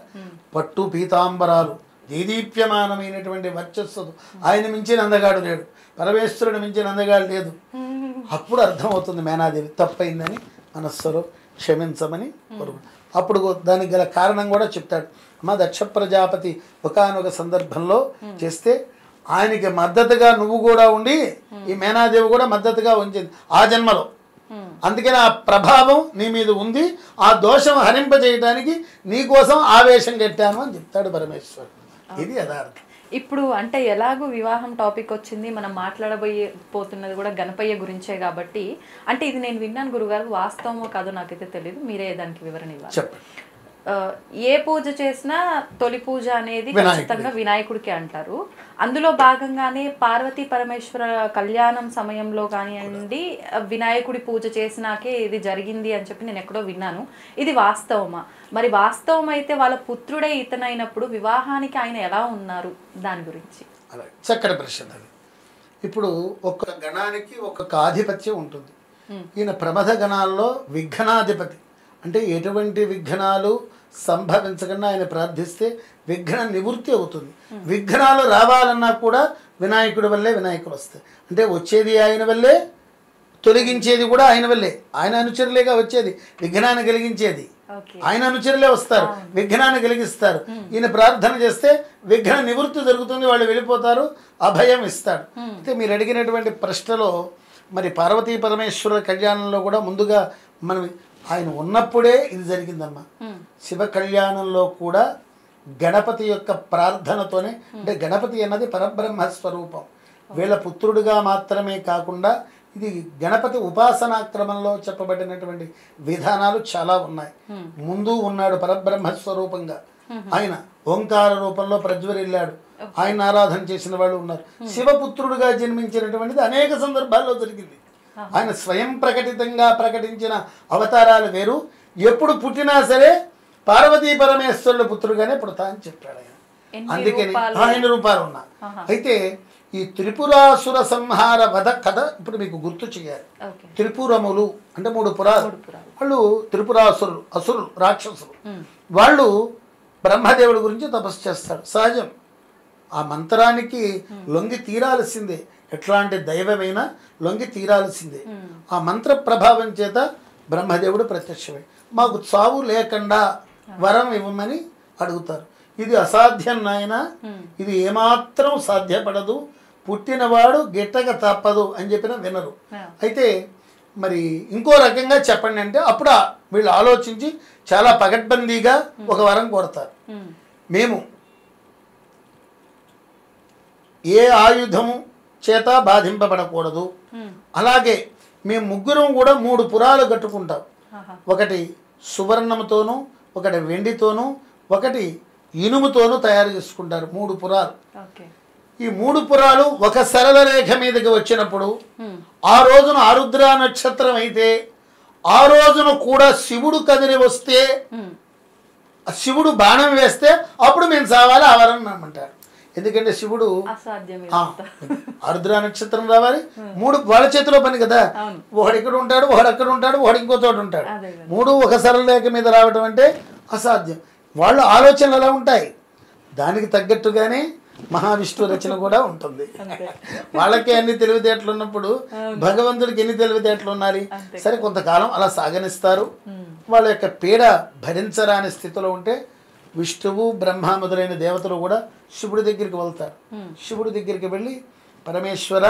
పట్టు పీతాంబరాలు దేదీప్యమానమైనటువంటి వర్చస్సుతో ఆయన మించిన అందగాడు లేడు, పరమేశ్వరుడు మించిన అందగాడు లేదు. అప్పుడు అర్థమవుతుంది మేనాదేవి తప్పైందని మనస్సులో క్షమించమని కోరుకు. అప్పుడు దానికి గల కారణం కూడా చెప్తాడు. అమ్మ దక్ష ప్రజాపతి ఒకానొక సందర్భంలో చేస్తే ఆయనకి మద్దతుగా నువ్వు కూడా ఉండి ఈ మేనాదేవి కూడా మద్దతుగా ఉంచింది ఆ జన్మలో. అందుకని ఆ ప్రభావం నీ మీద ఉంది, ఆ దోషం హరింపజేయడానికి నీకోసం ఆవేశం కట్టాను అని చెప్తాడు పరమేశ్వరుడు. ఇది యథార్థం. ఇప్పుడు అంటే ఎలాగో వివాహం టాపిక్ వచ్చింది, మనం పోతున్నది కూడా గణపయ్య గురించే కాబట్టి, అంటే ఇది నేను విన్నాను గురుగారు, వాస్తవమో కాదో నాకైతే తెలియదు, మీరే దానికి వివరణ ఇవ్వాలి. చెప్పండి. ఏ పూజ చేసినా తొలి పూజ అనేది ఖచ్చితంగా వినాయకుడికి అంటారు. అందులో భాగంగానే పార్వతీ పరమేశ్వర కళ్యాణం సమయంలో కానివ్వండి వినాయకుడి పూజ చేసినాకే ఇది జరిగింది అని చెప్పి నేను ఎక్కడో విన్నాను. ఇది వాస్తవమా? మరి వాస్తవం అయితే వాళ్ళ పుత్రుడే ఇతనైనప్పుడు వివాహానికి ఆయన ఎలా ఉన్నారు, దాని గురించి. చక్కటి ప్రశ్న. ఇప్పుడు ఒక్క గణానికి ఒక్కొక్క ఆధిపత్యం ఉంటుంది. ఈయన ప్రమథ గణాల్లో విఘ్నాధిపతి, అంటే ఎటువంటి విఘ్నాలు సంభవించకుండా ఆయన ప్రార్థిస్తే విఘ్న నివృత్తి అవుతుంది. విఘ్నాలు రావాలన్నా కూడా వినాయకుడి వల్లే వినాయకుడు వస్తాయి. అంటే వచ్చేది ఆయన వల్లే, తొలగించేది కూడా ఆయన వల్లే. ఆయన అనుచరులేగా వచ్చేది, విఘ్నాన్ని కలిగించేది ఆయన అనుచరులే వస్తారు, విఘ్నాన్ని కలిగిస్తారు. ఈయన ప్రార్థన చేస్తే విఘ్న నివృత్తి జరుగుతుంది, వాళ్ళు వెళ్ళిపోతారు, అభయం ఇస్తాడు. అయితే మీరు అడిగినటువంటి ప్రశ్నలో మరి పార్వతీ పరమేశ్వర కళ్యాణంలో కూడా ముందుగా మనం ఆయన ఉన్నప్పుడే ఇది జరిగిందమ్మా. శివ కళ్యాణంలో కూడా గణపతి యొక్క ప్రార్థనతోనే, అంటే గణపతి అన్నది పరబ్రహ్మ స్వరూపం, వీళ్ళ పుత్రుడిగా మాత్రమే కాకుండా ఇది గణపతి ఉపాసనా క్రమంలో చెప్పబడినటువంటి విధానాలు చాలా ఉన్నాయి. ముందు ఉన్నాడు పరబ్రహ్మ స్వరూపంగా, ఆయన ఓంకార రూపంలో ప్రజ్వరిల్లాడు, ఆయన ఆరాధన చేసిన వాళ్ళు ఉన్నారు. శివపుత్రుడుగా జన్మించినటువంటిది అనేక సందర్భాల్లో జరిగింది. ఆయన స్వయం ప్రకటితంగా ప్రకటించిన అవతారాలు వేరు. ఎప్పుడు పుట్టినా సరే పార్వతీ పరమేశ్వరుల పుత్రుడుగానే పుడతా అని చెప్పాడు ఆయన. అందుకని ఆయన రూపాలు ఉన్నా. అయితే ఈ త్రిపురాసుర సంహార వధ కథ ఇప్పుడు మీకు గుర్తు చేయాలి. త్రిపురములు అంటే 3 పురాలు. వాళ్ళు త్రిపురాసురులు, అసురులు, రాక్షసులు. వాళ్ళు బ్రహ్మదేవుడి గురించి తపస్సు చేస్తారు, సహజం. ఆ మంత్రానికి లొంగి తీరాల్సిందే, ఎట్లాంటి దైవమైనా లొంగి తీరాల్సిందే. ఆ మంత్ర ప్రభావం చేత బ్రహ్మదేవుడు ప్రత్యక్షమై మాకు చావు లేకుండా వరం ఇవ్వమని అడుగుతారు. ఇది అసాధ్యం నాయన, ఇది ఏమాత్రం సాధ్యపడదు, పుట్టినవాడు గిట్టక తప్పదు అని చెప్పిన వినరు. అయితే మరి ఇంకో రకంగా చెప్పండి అంటే అప్పుడు వీళ్ళు ఆలోచించి చాలా పగడ్బందీగా ఒక వరం కోరతారు. మేము ఏ ఆయుధము చేత బాధింపబడకూడదు, అలాగే మేము ముగ్గురం కూడా 3 పురాలు కట్టుకుంటాం. ఒకటి సువర్ణముతోనూ, ఒకటి వెండితోనూ, ఒకటి ఇనుముతోనూ తయారు చేసుకుంటారు. 3 పురాలు. ఈ 3 పురాలు ఒక సరళ రేఖ మీదకి వచ్చినప్పుడు ఆ రోజున ఆరుద్ర నక్షత్రం అయితే ఆ రోజున కూడా శివుడు కదిలి వస్తే, శివుడు బాణం వేస్తే అప్పుడు మేము సావాలి ఆ వరం అంటారు. ఎందుకంటే శివుడు అసాధ్యం ఆరుద్ర నక్షత్రం రావాలి, 3 వాళ్ళ చేతిలో పని కదా. ఒకడు ఇక్కడ ఉంటాడు, ఒకడు అక్కడ ఉంటాడు, ఒకడు ఇంకో చోట ఉంటాడు. 3 ఒక సరళరేఖ మీద రావడం అంటే అసాధ్యం. వాళ్ళ ఆలోచనలు ఎలా ఉంటాయి, దానికి తగ్గట్టుగానే మహావిష్ణు రచన కూడా ఉంటుంది. వాళ్ళకి అన్ని తెలివితేటలు ఉన్నప్పుడు భగవంతుడికి ఎన్ని తెలివితేటలు ఉండాలి. సరే, కొంతకాలం అలా సాగనిస్తారు. వాళ్ళ యొక్క పీడ భరించరాని స్థితిలో ఉంటే విష్ణువు బ్రహ్మ మొదలైన దేవతలు కూడా శివుడి దగ్గరికి వెళ్తారు. శివుడి దగ్గరికి వెళ్ళి, పరమేశ్వర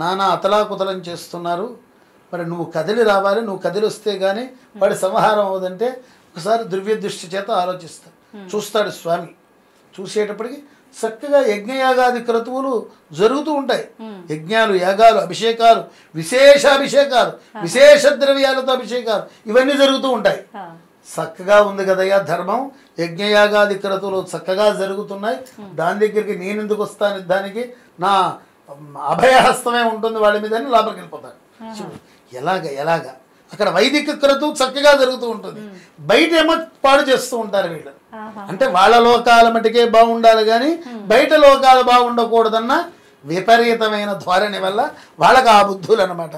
నానా అతలాకుతలం చేస్తున్నారు, మరి నువ్వు కదిలి రావాలి, నువ్వు కదిలి వస్తే కానీ వాడి సంహారం అవదంటే ఒకసారి దివ్య దృష్టి చేత ఆలోచిస్తాడు. చూస్తాడు స్వామి. చూసేటప్పటికి చక్కగా యజ్ఞయాగాది క్రతువులు జరుగుతూ ఉంటాయి. యజ్ఞాలు, యాగాలు, అభిషేకాలు, విశేషాభిషేకాలు, విశేష ద్రవ్యాలతో అభిషేకాలు ఇవన్నీ జరుగుతూ ఉంటాయి. చక్కగా ఉంది కదయ్యా ధర్మం, యజ్ఞయాగాది క్రతువులు చక్కగా జరుగుతున్నాయి, దాని దగ్గరికి నేను ఎందుకు వస్తాను, దానికి నా అభయహస్తమే ఉంటుంది వాళ్ళ మీద అని లోపలికి వెళ్ళిపోతాడు. ఎలాగా అక్కడ వైదిక క్రతువు చక్కగా జరుగుతూ ఉంటుంది, బయట ఏమో పాడు చేస్తూ ఉంటారు వీళ్ళు. అంటే వాళ్ళ లోకాల మటుకే బాగుండాలి కానీ బయట లోకాలు బాగుండకూడదన్న విపరీతమైన ధోరణి వల్ల వాళ్ళకి ఆ బుద్ధులు అనమాట.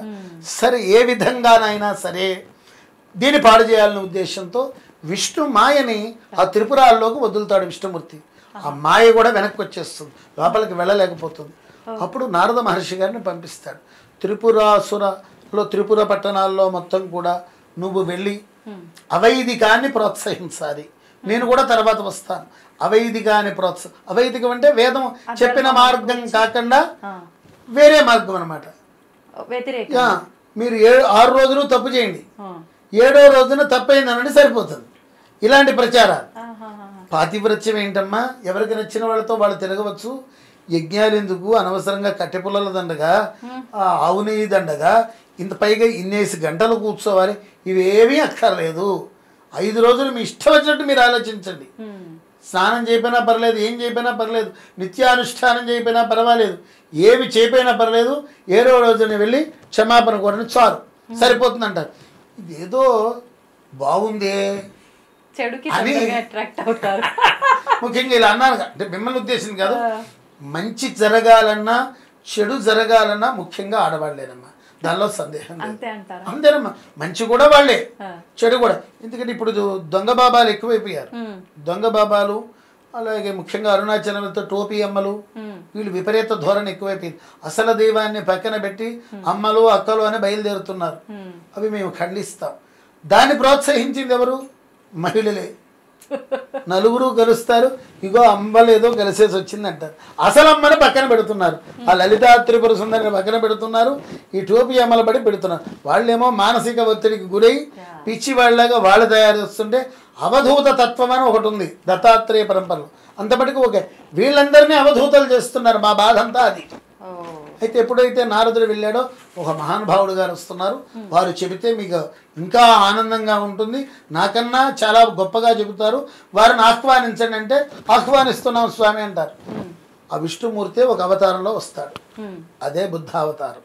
సరే, ఏ విధంగానైనా సరే దీన్ని పాడు చేయాలనే ఉద్దేశంతో విష్ణు మాయని ఆ త్రిపురాల్లోకి వదులుతాడు విష్ణుమూర్తి. ఆ మాయ కూడా వెనక్కి వచ్చేస్తుంది, లోపలికి వెళ్ళలేకపోతుంది. అప్పుడు నారద మహర్షి గారిని పంపిస్తాడు. త్రిపుర పట్టణాల్లో మొత్తం కూడా నువ్వు వెళ్ళి అవైదికాన్ని ప్రోత్సహించాలి, నేను కూడా తర్వాత వస్తాను. అవైదికాన్ని అవైదికం అంటే వేదం చెప్పిన మార్గం కాకుండా వేరే మార్గం అనమాట. మీరు 6 రోజులు తప్పు చేయండి, 7వ రోజున తప్పైందనండి సరిపోతుంది. ఇలాంటి ప్రచారాలు. పాతివ్రత్యం ఏంటమ్మా, ఎవరికి నచ్చిన వాళ్ళతో వాళ్ళు తిరగవచ్చు. యజ్ఞాలు ఎందుకు, అనవసరంగా కట్టెపుల్లల దండగా, ఆవు నెయ్యి దండగా, ఇంత పైగా ఇన్నేసి గంటలు కూర్చోవాలి, ఇవేమీ అక్కర్లేదు. 5 రోజులు మీ ఇష్టం వచ్చినట్టు మీరు ఆలోచించండి. స్నానం చేయకపోయినా పర్లేదు, ఏం చేయకపోయినా పర్లేదు, నిత్యానుష్ఠానం చేయకపోయినా పర్వాలేదు, ఏమి చేయకపోయినా పర్లేదు, 7వ రోజున వెళ్ళి క్షమాపణ కోరని చాలు, సరిపోతుంది అంటారు. ఇదేదో బాగుందే అని ముఖ్యంగా ఇలా అన్నాను. అంటే మిమ్మల్ని ఉద్దేశం కాదు, మంచి జరగాలన్నా చెడు జరగాలన్నా ముఖ్యంగా ఆడవాళ్ళేనమ్మా, దానిలో సందేహం అంతేనమ్మా. మంచి కూడా వాళ్ళే, చెడు కూడా. ఎందుకంటే ఇప్పుడు దొంగ బాబాలు ఎక్కువైపోయారు. దొంగ బాబాలు, అలాగే ముఖ్యంగా అరుణాచలంతో టోపీ అమ్మలు, వీళ్ళు విపరీత ధోరణి ఎక్కువైపోయింది. అసలు దైవాన్ని పక్కన పెట్టి అమ్మలు అక్కలు అని బయలుదేరుతున్నారు. అవి మేము ఖండిస్తాం. దాన్ని ప్రోత్సహించింది ఎవరు? మహిళలే. నలుగురు కలుస్తారు, ఇగో అమ్మలు ఏదో కలిసేసి వచ్చిందంటారు. అసలు అమ్మని పక్కన పెడుతున్నారు, ఆ లలితా త్రిపుర సుందరిని పక్కన పెడుతున్నారు, ఈ టోపీ అమ్మల పడి పెడుతున్నారు. వాళ్ళేమో మానసిక ఒత్తిడికి గురై పిచ్చి వాళ్ళగా వాళ్ళు తయారు చేస్తుంటే అవధూత తత్వం అని ఒకటి ఉంది దత్తాత్రేయ పరంపరలో. అంతపటికి ఓకే, వీళ్ళందరినీ అవధూతలు చేస్తున్నారు. మా బాధ అంతా అది. అయితే ఎప్పుడైతే నారదుడు వెళ్ళాడో ఒక మహానుభావుడు గారు వస్తున్నారు, వారు చెబితే మీకు ఇంకా ఆనందంగా ఉంటుంది, నాకన్నా చాలా గొప్పగా చెబుతారు, వారిని ఆహ్వానించండి అంటే ఆహ్వానిస్తున్నాం స్వామి అంటారు. ఆ విష్ణుమూర్తి ఒక అవతారంలో వస్తాడు, అదే బుద్ధావతారం.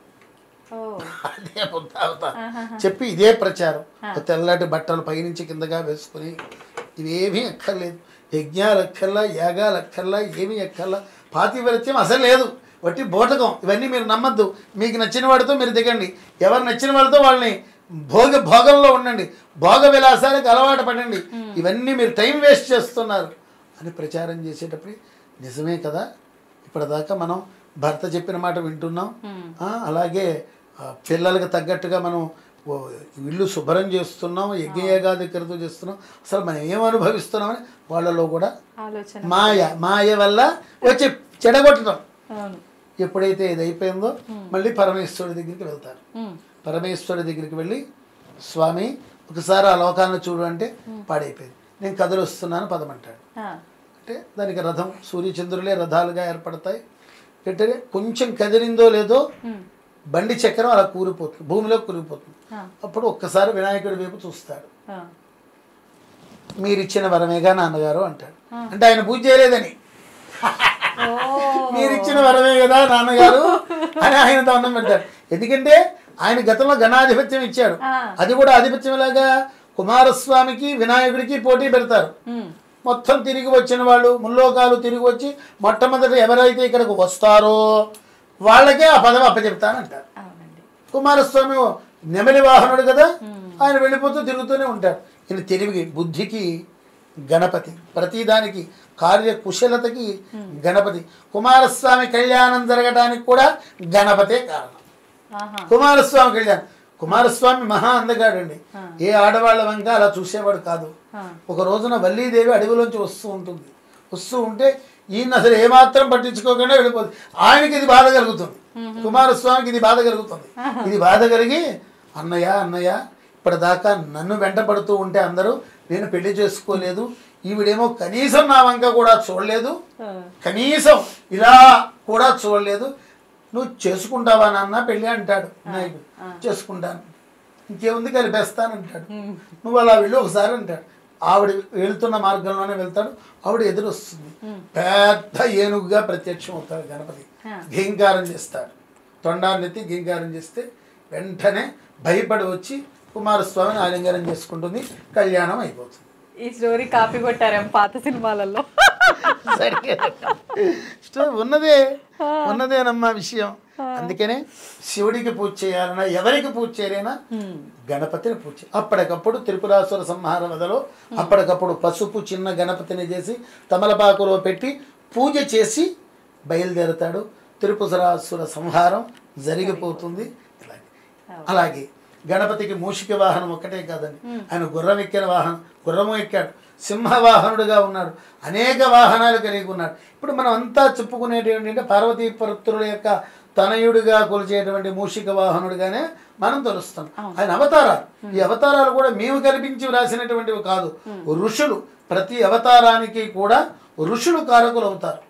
అదే బుద్ధావతారం చెప్పి ఇదే ప్రచారం. తెల్లటి బట్టలు పైనుంచి కిందగా వేసుకుని, ఇవేమీ అక్కర్లేదు, యజ్ఞాలు అక్కర్లా, యాగాలు అక్కర్లా, ఏమీ అక్కర్లా, పాతివ్రత్యం అసలు లేదు, వట్టి బోటకం. ఇవన్నీ మీరు నమ్మద్దు. మీకు నచ్చిన వాడితో మీరు దిగండి, ఎవరు నచ్చిన వాళ్ళతో వాళ్ళని భోగంలో ఉండండి, భోగ విలాసాలకు అలవాటు పడండి, ఇవన్నీ మీరు టైం వేస్ట్ చేస్తున్నారు అని ప్రచారం చేసేటప్పుడు నిజమే కదా, ఇప్పటిదాకా మనం భర్త చెప్పిన మాట వింటున్నాం, అలాగే పిల్లలకు తగ్గట్టుగా మనం ఇల్లు శుభ్రం చేస్తున్నాం, యజ్ఞయాగాది క్రతువు చేస్తున్నాం, అసలు మనం ఏం అనుభవిస్తున్నామని వాళ్ళలో కూడా మాయ వల్ల వచ్చి చెడగొట్టడం. ఎప్పుడైతే ఇది అయిపోయిందో మళ్ళీ పరమేశ్వరుడి దగ్గరికి వెళ్తారు. పరమేశ్వరుడి దగ్గరికి వెళ్ళి, స్వామి ఒకసారి ఆ లోకాన్ని చూడు అంటే పాడైపోయింది, నేను కదిలొస్తున్నాను పదమంటాడు. అంటే దానికి రథం, సూర్యచంద్రులే రథాలుగా ఏర్పడతాయి. అంటే కొంచెం కదిలిందో లేదో బండి చక్రం అలా కూలిపోతుంది, భూమిలో కూలిపోతుంది. అప్పుడు ఒక్కసారి వినాయకుడి వైపు చూస్తాడు. మీరిచ్చిన వరమేగా నాన్నగారు అంటాడు. అంటే ఆయన పూజ చేయలేదని, మీరిచ్చిన వరమే కదా నాన్నగారు అని ఆయన దండం పెడతాడు. ఎందుకంటే ఆయన గతంలో గణాధిపత్యం ఇచ్చాడు, అది కూడా ఆధిపత్యం లాగా కుమారస్వామికి వినాయకుడికి పోటీ పెడతారు. మొత్తం తిరిగి వచ్చిన వాళ్ళు ముల్లోకాలు తిరిగి వచ్చి మొట్టమొదటి ఎవరైతే ఇక్కడికి వస్తారో వాళ్ళకే ఆ పదవి అప్పచెప్తానంటారు. కుమారస్వామి నెమలి వాహనుడు కదా, ఆయన వెళ్ళిపోతూ తిరుగుతూనే ఉంటాడు. ఈయన తెలివికి బుద్ధికి గణపతి, ప్రతిదానికి కార్యకుశలతకి గణపతి. కుమారస్వామి కళ్యాణం జరగడానికి కూడా గణపతే కారణం. కుమారస్వామి కళ్యాణం, కుమారస్వామి మహా అందగాడండి. ఏ ఆడవాళ్ళ వంక అలా చూసేవాడు కాదు. ఒక రోజున వల్లీదేవి అడవిలోంచి వస్తూ ఉంటుంది. వస్తూ ఉంటే ఈయన అసలు ఏమాత్రం పట్టించుకోకుండా వెళ్ళిపోతుంది. ఆయనకి ఇది బాధ కలుగుతుంది, కుమారస్వామికి ఇది బాధ కలుగుతుంది. ఇది బాధ కలిగి అన్నయ్య అన్నయ్య ఇప్పటిదాకా నన్ను వెంట పడుతూ ఉంటే అందరూ నేను పెళ్లి చేసుకోలేదు, ఈవిడేమో కనీసం నా వంక కూడా చూడలేదు, కనీసం ఇలా కూడా చూడలేదు, నువ్వు చేసుకుంటావా నాన్న పెళ్ళి అంటాడు నాయకుడు. చేసుకుంటాను, ఇంకేముంది కలిపేస్తానంటాడు. నువ్వు అలా వెళ్ళి ఒకసారి అంటాడు. ఆవిడ వెళ్తున్న మార్గంలోనే వెళ్తాడు. ఆవిడ ఎదురు వస్తుంది, పెద్ద ఏనుగుగా ప్రత్యక్షం అవుతాడు గణపతి. ఘీంకారం చేస్తాడు, తొండాన్నెత్తి ఘీంకారం చేస్తే వెంటనే భయపడి వచ్చి కుమారస్వామిని ఆలింగనం చేసుకుంటుంది. కళ్యాణం అయిపోతుంది. ఈ స్టోరీ కాపీ కొట్టారేం పాత సినిమాలలో? ఉన్నదేనమ్మా విషయం. అందుకనే శివుడికి పూజ చేయాలన్నా ఎవరికి పూజ చేయలేనా గణపతిని పూజ. అప్పటికప్పుడు త్రిపురాసుర సంహార వదలో అప్పటికప్పుడు పసుపు చిన్న గణపతిని చేసి తమలపాకులో పెట్టి పూజ చేసి బయలుదేరతాడు. త్రిపురాసుర సంహారం జరిగిపోతుంది. అలాగే గణపతికి మూషిక వాహనం ఒక్కటే కాదండి, ఆయన గుర్రం ఎక్కిన వాహనం, గుర్రము ఎక్కాడు, సింహవాహనుడుగా ఉన్నాడు, అనేక వాహనాలు కలిగి ఉన్నాడు. ఇప్పుడు మనం అంతా చెప్పుకునేటువంటి అంటే పార్వతీ పుత్రుల యొక్క తనయుడిగా కొలిచేటువంటి మూషిక వాహనుడిగానే మనం తెలుస్తాం. ఆయన అవతారాలు, ఈ అవతారాలు కూడా మేము కల్పించి వ్రాసినటువంటివి కాదు. ఋషులు ప్రతి అవతారానికి కూడా ఋషులు కారకులు అవుతారు.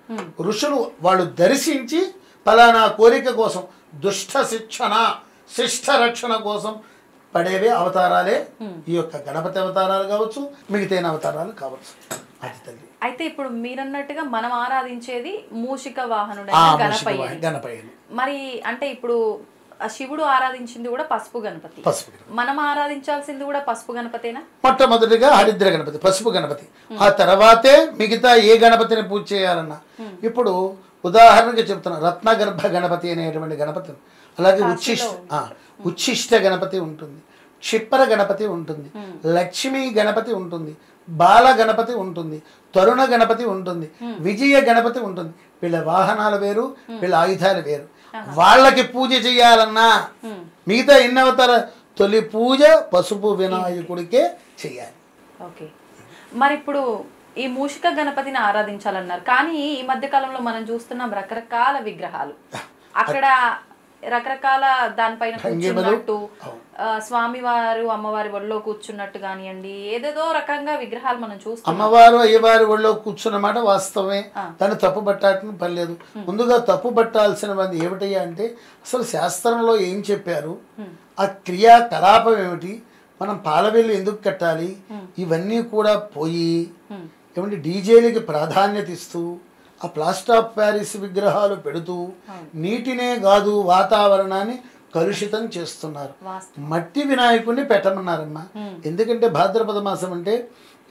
ఋషులు వాళ్ళు దర్శించి ఫలానా కోరిక కోసం దుష్ట శిక్షణ శిష్ట రక్షణ కోసం పడేవే అవతారాలే ఈ యొక్క గణపతి అవతారాలు కావచ్చు, మిగతా అవతారాలు కావచ్చు. అది తల్లి. అయితే ఇప్పుడు మీరన్నట్టుగా మనం ఆరాధించేది మూషిక వాహనుడైన గణపయ్య. మరి అంటే ఇప్పుడు శివుడు ఆరాధించింది కూడా పసుపు గణపతి, మనం ఆరాధించాల్సింది కూడా పసుపు గణపతేనా? మొట్టమొదటిగా హరిద్ర గణపతి, పసుపు గణపతి. ఆ తర్వాతే మిగతా ఏ గణపతిని పూజ చేయాలన్నా. ఇప్పుడు ఉదాహరణకి చెప్తున్నా, రత్నగర్భ గణపతి అనేటువంటి గణపతి, అలాగే ఉచ్ఛిష్ట గణపతి ఉంటుంది, క్షిప్ర గణపతి ఉంటుంది, లక్ష్మీ గణపతి ఉంటుంది, బాల గణపతి ఉంటుంది, తరుణ గణపతి ఉంటుంది, విజయ గణపతి ఉంటుంది. వీళ్ళ వాహనాలు వేరు, వీళ్ళ ఆయుధాలు వేరు. వాళ్ళకి పూజ చేయాలన్నా మిగతా ఎన్ని అవతార తొలి పూజ పసుపు వినాయకుడికే చేయాలి. ఓకే, మరి ఇప్పుడు ఈ మూషిక గణపతిని ఆరాధించాలన్నారు, కానీ ఈ మధ్య కాలంలో మనం చూస్తున్నాం రకరకాల విగ్రహాలు, అక్కడ రకరకాల దానిపైన కూర్చున్నట్టు, స్వామివారు అమ్మవారి ఒళ్ళో కూర్చున్నట్టు కానివ్వండి, ఏదేదో రకంగా విగ్రహాలు మనం చూస్తాం. అమ్మవారు అయ్యవారి ఒళ్ళో కూర్చున్నమాట వాస్తవమే, దాన్ని తప్పు పట్టాల్సిన పని లేదు. ముందుగా తప్పు పట్టాల్సినది ఏమిటయ్యా అంటే అసలు శాస్త్రంలో ఏం చెప్పారు, ఆ క్రియాకలాపం ఏమిటి, మనం పాలవేళ్ళు ఎందుకు కట్టాలి, ఇవన్నీ కూడా పోయి ఏమంటే డీజేలకి ప్రాధాన్యత ఇస్తూ ఆ ప్లాస్టర్ ఆఫ్ ప్యారిస్ విగ్రహాలు పెడుతూ నీటినే కాదు వాతావరణాన్ని కలుషితం చేస్తున్నారు. మట్టి వినాయకుడిని పెట్టమన్నారమ్మా. ఎందుకంటే భాద్రపద మాసం అంటే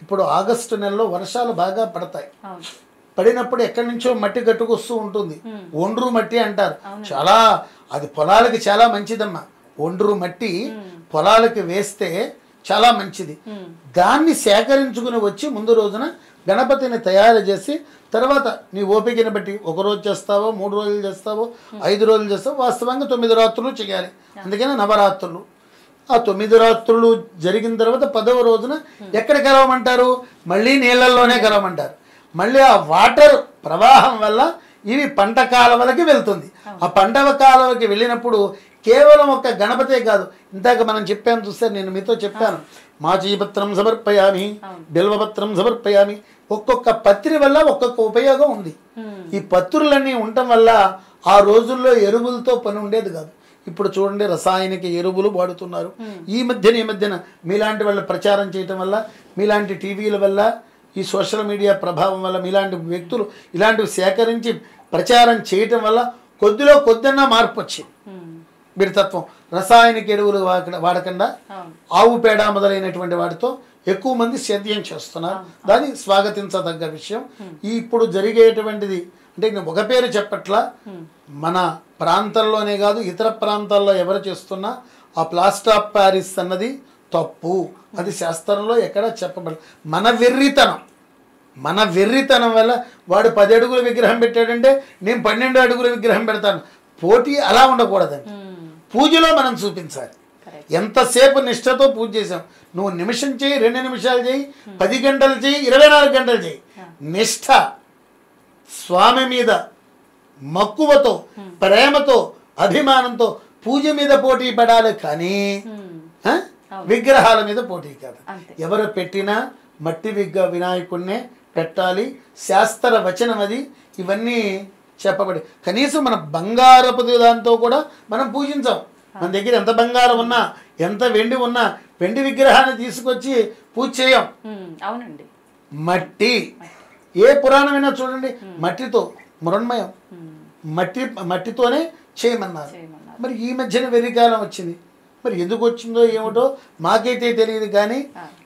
ఇప్పుడు ఆగస్టు నెలలో వర్షాలు బాగా పడతాయి. పడినప్పుడు ఎక్కడి నుంచో మట్టి కట్టుకొస్తూ ఉంటుంది, ఒండ్రు మట్టి అంటారు. చాలా అది పొలాలకి చాలా మంచిదమ్మా. ఒండ్రు మట్టి పొలాలకి వేస్తే చాలా మంచిది. దాన్ని సేకరించుకుని వచ్చి ముందు రోజున గణపతిని తయారు చేసి తర్వాత నీ ఓపికని బట్టి 1 రోజు చేస్తావో 3 రోజులు చేస్తావో 5 రోజులు చేస్తావో, వాస్తవంగా 9 రాత్రులు చేయాలి. అందుకని నవరాత్రులు. ఆ 9 రాత్రులు జరిగిన తర్వాత 10వ రోజున ఎక్కడ కలవమంటారు, మళ్ళీ నీళ్ళల్లోనే కలవమంటారు. మళ్ళీ ఆ వాటర్ ప్రవాహం వల్ల ఇవి పంట కాలువలకి వెళ్తుంది. ఆ పంట కాలువలకి వెళ్ళినప్పుడు కేవలం ఒక గణపతే కాదు, ఇందాక మనం చెప్పాను చూస్తే, నేను మీతో చెప్పాను, మాచీపత్రం సమర్పయామి, బిల్వపత్రం సమర్పయామి. ఒక్కొక్క పత్రి వల్ల ఒక్కొక్క ఉపయోగం ఉంది. ఈ పత్రులన్నీ ఉండటం వల్ల ఆ రోజుల్లో ఎరువులతో పని ఉండేది కాదు. ఇప్పుడు చూడండి రసాయనిక ఎరువులు వాడుతున్నారు. ఈ మధ్యన మీలాంటి వాళ్ళ ప్రచారం చేయటం వల్ల, మీలాంటి టీవీల వల్ల, ఈ సోషల్ మీడియా ప్రభావం వల్ల, మీలాంటి వ్యక్తులు ఇలాంటివి సేకరించి ప్రచారం చేయటం వల్ల కొద్దిలో కొద్దన్నా మార్పు వచ్చింది. మీరు తత్వం రసాయనిక ఎరువులు వాడకుండా ఆవు పేడ మొదలైనటువంటి వాటితో ఎక్కువ మంది సేద్యం చేస్తున్నారు. దాన్ని స్వాగతించదగ్గ విషయం. ఈ ఇప్పుడు జరిగేటువంటిది అంటే నేను ఒక పేరు చెప్పట్లా, మన ప్రాంతంలోనే కాదు ఇతర ప్రాంతాల్లో ఎవరు చేస్తున్నా ఆ ప్లాస్టర్ ఆఫ్ ప్యారిస్ అన్నది తప్పు. అది శాస్త్రంలో ఎక్కడ చెప్పబడదు. మన వెర్రితనం వల్ల వాడు 10 అడుగుల విగ్రహం పెట్టాడంటే నేను 12 అడుగుల విగ్రహం పెడతాను. పోటీ అలా ఉండకూడదండి. పూజలో మనం చూపించాలి. ఎంతసేపు నిష్ఠతో పూజ చేసాం. నువ్వు నిమిషం చేయి, 2 నిమిషాలు చేయి, 10 గంటలు చేయి, 24 గంటలు చేయి. నిష్ఠ, స్వామి మీద మక్కువతో, ప్రేమతో, అభిమానంతో పూజ మీద పోటీ పడాలి కానీ విగ్రహాల మీద పోటీ కాదు. ఎవరు పెట్టినా మట్టి వినాయకుడినే పెట్టాలి. శాస్త్ర వచనం అది. ఇవన్నీ చెప్పబడి కనీసం మన బంగారపు దాంతో కూడా మనం పూజించాం. మన దగ్గర ఎంత బంగారం ఉన్నా, ఎంత వెండి ఉన్నా వెండి విగ్రహాన్ని తీసుకొచ్చి పూజ చేయం. అవునండి. మట్టి, ఏ పురాణమైనా చూడండి, మట్టితో మృణ్మయం, మట్టితోనే చేయమన్నారు. మరి ఈ మధ్యన వెర్రికాలం వచ్చింది. మరి ఎందుకు వచ్చిందో ఏమిటో మాకైతే తెలియదు. కానీ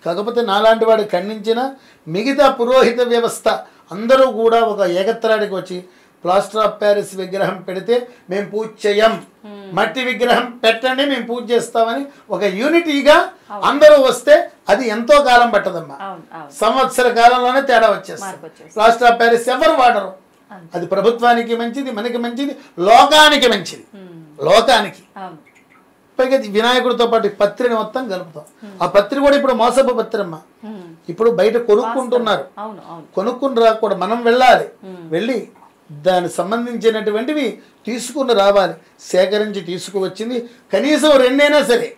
కాకపోతే నాలాంటి వాడు ఖండించిన మిగతా పురోహిత వ్యవస్థ అందరూ కూడా ఒక ఏకత్రానికి వచ్చి ప్లాస్టర్ ఆఫ్ ప్యారిస్ విగ్రహం పెడితే మేము పూజ చేయం, మట్టి విగ్రహం పెట్టండి మేము పూజ చేస్తామని ఒక యూనిటీగా అందరూ వస్తే అది ఎంతో కాలం పట్టదమ్మా. సంవత్సర కాలంలోనే తేడా వచ్చేస్తుంది. ప్లాస్టర్ ఆఫ్ ప్యారిస్ ఎవరు వాడరు. అది ప్రభుత్వానికి మంచిది, మనకి మంచిది, లోకానికి మంచిది. లోకానికి పైగా వినాయకుడితో పాటు పత్రిని మొత్తం కలుపుతాం. ఆ పత్రి కూడా ఇప్పుడు మోసపు పత్రమ్మా. ఇప్పుడు బయట కొనుక్కుంటున్నారు. కొనుక్కుని రాకూడదు, మనం వెళ్ళాలి. వెళ్ళి దానికి సంబంధించినటువంటివి తీసుకుని రావాలి. సేకరించి తీసుకువచ్చింది కనీసం 2 అయినా సరే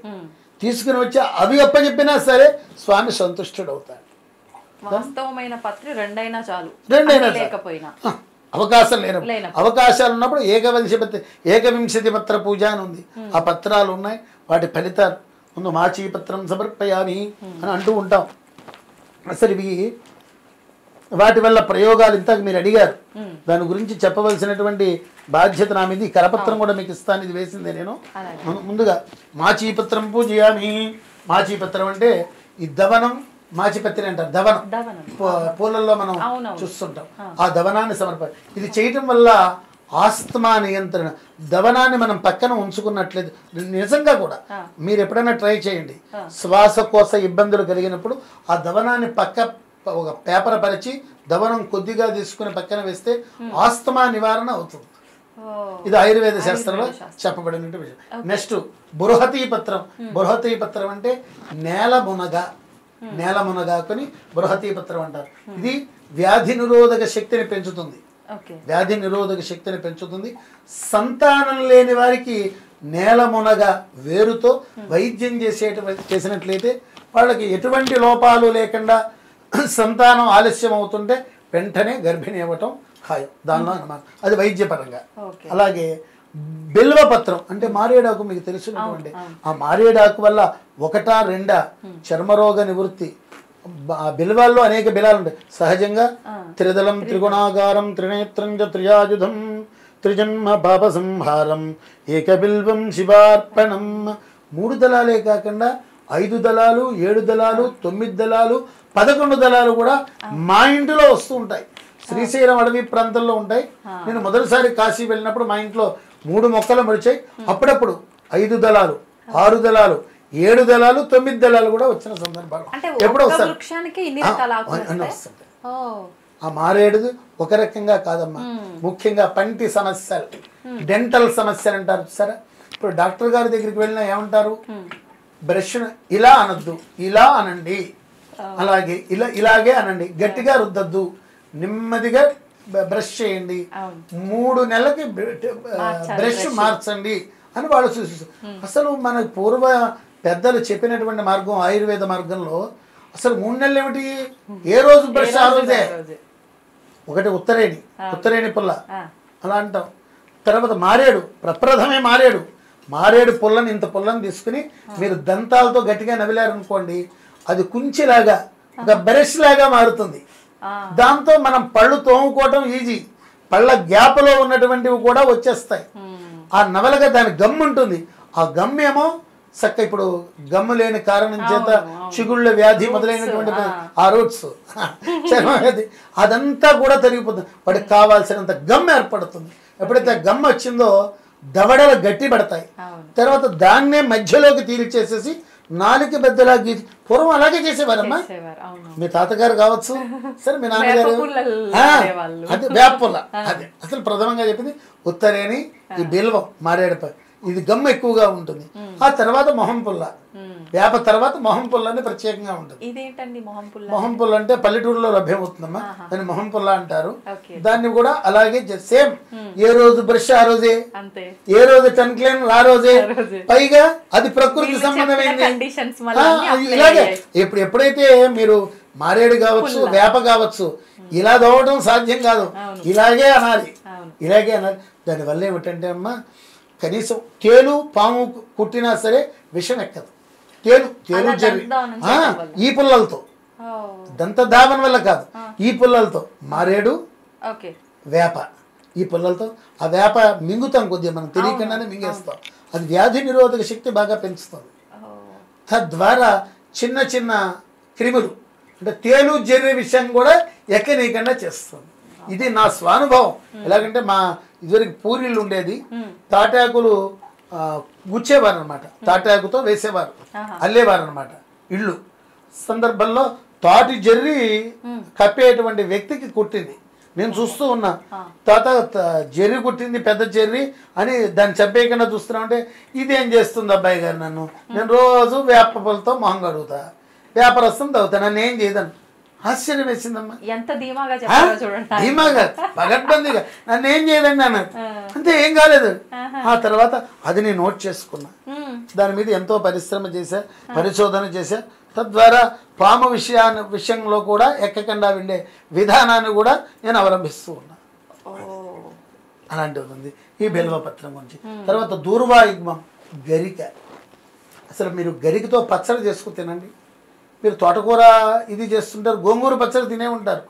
తీసుకుని వచ్చి అవి అప్పచెప్పినా సరే స్వామి సంతుష్టుడు అవుతాడు. వాస్తవమైన పత్రి 2 అయినా చాలు. 2 అయినా లేకపోయినా అవకాశం లేని అవకాశాలు ఉన్నప్పుడు ఏకవింశతి పత్ర పూజ అని ఉంది. ఆ పత్రాలు ఉన్నాయి. వాటి ఫలితాలు ముందు మాచీ పత్రం సమర్పయామి అని అంటూ ఉంటాం. అసలు ఇవి వాటి వల్ల ప్రయోగాలు ఇంతకు మీరు అడిగారు. దాని గురించి చెప్పవలసినటువంటి బాధ్యత నా మీద. కరపత్రం కూడా మీకు ఇస్తాను. ఇది వేసిందే నేను. ముందుగా మాచీపత్రం పూజయామి. మాచీపత్రం అంటే ఈ దవనం, మాచిపత్రి అంటారు. దవనం పూలల్లో మనం చూస్తుంటాం. ఆ దవనాన్ని ఇది చేయటం వల్ల ఆస్తమా నియంత్రణ. దవనాన్ని మనం పక్కన ఉంచుకున్నట్లేదు. నిజంగా కూడా మీరు ఎప్పుడైనా ట్రై చేయండి. శ్వాసకోశ ఇబ్బందులు కలిగినప్పుడు ఆ దవనాన్ని ఒక పేపర్ పరిచి దవనం కొద్దిగా తీసుకుని పక్కన వేస్తే ఆస్తమా నివారణ అవుతుంది. ఇది ఆయుర్వేద శాస్త్రంలో చెప్పబడిన విషయం. నెక్స్ట్ బృహతీ పత్రం. బృహతీ పత్రం అంటే నేల మునగాకుని బృహతీ పత్రం అంటారు. ఇది వ్యాధి నిరోధక శక్తిని పెంచుతుంది. వ్యాధి నిరోధక శక్తిని పెంచుతుంది. సంతానం లేని వారికి నేల మునగ వేరుతో వైద్యం చేసినట్లయితే వాళ్ళకి ఎటువంటి లోపాలు లేకుండా సంతానం ఆలస్యం అవుతుంటే వెంటనే గర్భిణి అవ్వటం ఖాయం. దానిలో అన్నమాట అది వైద్యపరంగా. అలాగే బిల్వపత్రం అంటే మారేడాకు మీకు తెలిసినటువంటి ఆ మారేడాకు వల్ల 1, 2 చర్మరోగ నివృత్తి. బిల్వాల్లో అనేక బిలాలు ఉంటాయి. సహజంగా త్రిదళం త్రిగుణాగారం త్రినేత్రం త్రియాయుధం త్రిజన్మ పాప సంహారం ఏకబిల్వం శివార్పణం. 3 దళాలే కాకుండా 5 దళాలు, 7 దళాలు, 9 దళాలు, 11 దళాలు కూడా మా ఇంటిలో వస్తూ ఉంటాయి. శ్రీశైలం అడవి ప్రాంతంలో ఉంటాయి. నేను మొదటిసారి కాశీ వెళ్ళినప్పుడు మా ఇంట్లో 3 మొక్కలు మొలిచాయి. అప్పుడప్పుడు 5 దళాలు, 6 దళాలు, 7 దళాలు, 9 దళాలు కూడా వచ్చిన సందర్భాలు ఎప్పుడో వస్తాయి. ఆ మారేడుది ఒక రకంగా కాదమ్మా. ముఖ్యంగా పంటి సమస్యలు, డెంటల్ సమస్యలు అంటారు సరే. ఇప్పుడు డాక్టర్ గారి దగ్గరికి వెళ్ళినా ఏమంటారు? బ్రష్ ఇలా అనొద్దు, ఇలా అనండి, అలాగే ఇలాగే అనండి, గట్టిగా రుద్దద్దు, నెమ్మదిగా బ్రష్ చేయండి, 3 నెలలకి బ్రష్ మార్చండి అని వాళ్ళు సూచిస్తారు. అసలు మన పూర్వ పెద్దలు చెప్పినటువంటి మార్గం ఆయుర్వేద మార్గంలో అసలు 3 నెలలు ఏమిటి? ఏ రోజు బ్రష్ ఆ రోజే. ఒకటి ఉత్తరేణి పుల్ల అలా అంటాం. తర్వాత మారేడు, ప్రప్రథమే మారేడు పుల్లని, ఇంత పుల్లని తీసుకుని మీరు దంతాలతో గట్టిగా నవిలారనుకోండి, అది కుంచిలాగా ఒక బ్రష్ లాగా మారుతుంది. దాంతో మనం పళ్ళు తోముకోవటం ఈజీ. పళ్ళ గ్యాప్లో ఉన్నటువంటివి కూడా వచ్చేస్తాయి. ఆ నవలగా దాని గమ్ ఉంటుంది. ఆ గమ్ ఏమో చక్క ఇప్పుడు గమ్ము లేని కారణం చేత చిగుళ్ళ వ్యాధి మొదలైనటువంటి ఆ రూట్స్ చర్మ వ్యాధి అదంతా కూడా తరిగిపోతుంది. వాడికి కావాల్సినంత గమ్ ఏర్పడుతుంది. ఎప్పుడైతే గమ్ వచ్చిందో దవడలు గట్టి పడతాయి. తర్వాత దాన్నే మధ్యలోకి తీరిచేసేసి నాలుక బద్దలా గీసి పూర్వం అలాగే చేసేవారమ్మా. మీ తాతగారు కావచ్చు, సరే మీ నాన్నగారు అదే వేపుల్ల, అదే అసలు ప్రథమంగా చెప్పింది ఉత్తరేని ఈ బిల్వం మారేడుపై ఇది గమ్ ఎక్కువగా ఉంటుంది. ఆ తర్వాత మొహం పుల్ల, వేప తర్వాత మొహం పుల్ల అని ప్రత్యేకంగా ఉంటుంది. మొహం పుల్ల అంటే పల్లెటూరులో లభ్యమవుతుందమ్మా, దాన్ని మొహం పుల్ల అంటారు. దాన్ని కూడా అలాగే సేమ్ ఏ రోజు బ్రష్ ఆ రోజే, ఏ రోజు టన్ క్లీన్ ఆ రోజే, పైగా అది ప్రకృతి సంబంధమైంది. ఇలాగే ఎప్పుడైతే మీరు మారేడు కావచ్చు వేప కావచ్చు ఇలా దోవడం సాధ్యం కాదు, ఇలాగే అనాలి, ఇలాగే అనాలి. దానివల్ల ఏమిటంటే అమ్మా కనీసం తేలు పాము కుట్టినా సరే విషం ఎక్కదు. తేలు జరి ఈ పుల్లలతో, దంతధావన వల్ల కాదు, ఈ పుల్లలతో మారేడు వేప ఈ పుల్లలతో ఆ వేప మింగుతాం కొద్దిగా, మనం తెలియకుండానే మింగేస్తాం. అది వ్యాధి నిరోధక శక్తి బాగా పెంచుతుంది. తద్వారా చిన్న చిన్న క్రిములు అంటే తేలు జర్రి విషయం కూడా ఎక్కనీయకుండా చేస్తుంది. ఇది నా స్వానుభవం. ఎలాగంటే మా ఇదివరకు పూరీలు ఉండేది, తాటాకులు గుచ్చేవారు అనమాట, తాటాకుతో వేసేవారు, అల్లేవారు అనమాట. ఇళ్ళు సందర్భంలో తాటి జర్రి కప్పేటువంటి వ్యక్తికి కుట్టింది. నేను చూస్తూ ఉన్నా, తాత జర్రి కుట్టింది పెద్ద జర్రి అని దాన్ని చంపేయకుండా చూస్తున్నా అంటే ఇదేం చేస్తుంది అబ్బాయి గారు నన్ను, నేను రోజు వేప పూలతో మొహం కడుగుతా, వేప రసం తాగుతా, నన్ను ఏం చేయదని. ఆశ్చర్యం వేసిందమ్మా, ఎంత ధీమాగా చెప్పారో చూడండి. ధీమాగా పగడ్బందీగా నన్ను ఏం చేయదండి అన్నది, అంతే ఏం కాలేదు. ఆ తర్వాత అది నేను నోట్ చేసుకున్నా, దాని మీద ఎంతో పరిశ్రమ చేశా, పరిశోధన చేశా. తద్వారా పాము విషయంలో కూడా ఎక్కకుండా విండే విధానాన్ని కూడా నేను అవలంబిస్తూ ఉన్నా. అలాంటిది ఉంది ఈ బిల్వపత్రం గురించి. తర్వాత దూర్వాయుగ్మం, గరిక. అసలు మీరు గరికతో పచ్చడి చేసుకు తినండి. మీరు తోటకూర ఇది చేస్తుంటారు, గోంగూర పచ్చడి తినే ఉంటారు.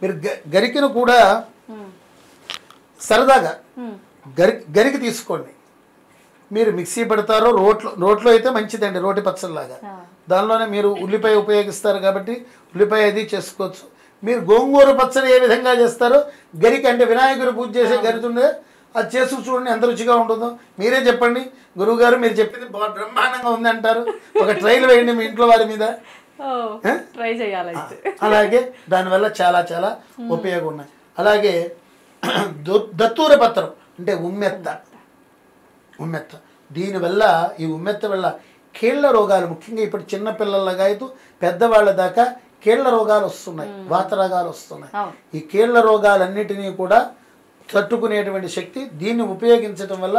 మీరు గరికను కూడా సరదాగా గరికి తీసుకోండి. మీరు మిక్సీ పెడతారో రోట్లో అయితే మంచిదండి, రోటి పచ్చడిలాగా. దానిలోనే మీరు ఉల్లిపాయ ఉపయోగిస్తారు కాబట్టి ఉల్లిపాయ అది చేసుకోవచ్చు. మీరు గోంగూర పచ్చడి ఏ విధంగా చేస్తారో గరికి అంటే వినాయకుడు పూజ చేసే గరితుండే అది చేసి చూడండి ఎంత రుచిగా ఉంటుందో. మీరే చెప్పండి గురువుగారు, మీరు చెప్పింది బ్రహ్మాండంగా ఉంది అంటారు. ఒక ట్రైల్ వేయండి మీ ఇంట్లో వారి మీద, ట్రై చేయాలి. అలాగే దానివల్ల చాలా చాలా ఉపయోగం ఉన్నాయి. అలాగే దత్తూర పత్రం అంటే ఉమ్మెత్త. దీనివల్ల ఈ ఉమ్మెత్త వల్ల కీళ్ల రోగాలు, ముఖ్యంగా ఇప్పుడు చిన్నపిల్లలగా అయితే పెద్దవాళ్ళ దాకా కీళ్ల రోగాలు వస్తున్నాయి, వాత రోగాలు వస్తున్నాయి. ఈ కీళ్ల రోగాలన్నిటినీ కూడా తట్టుకునేటువంటి శక్తి దీన్ని ఉపయోగించడం వల్ల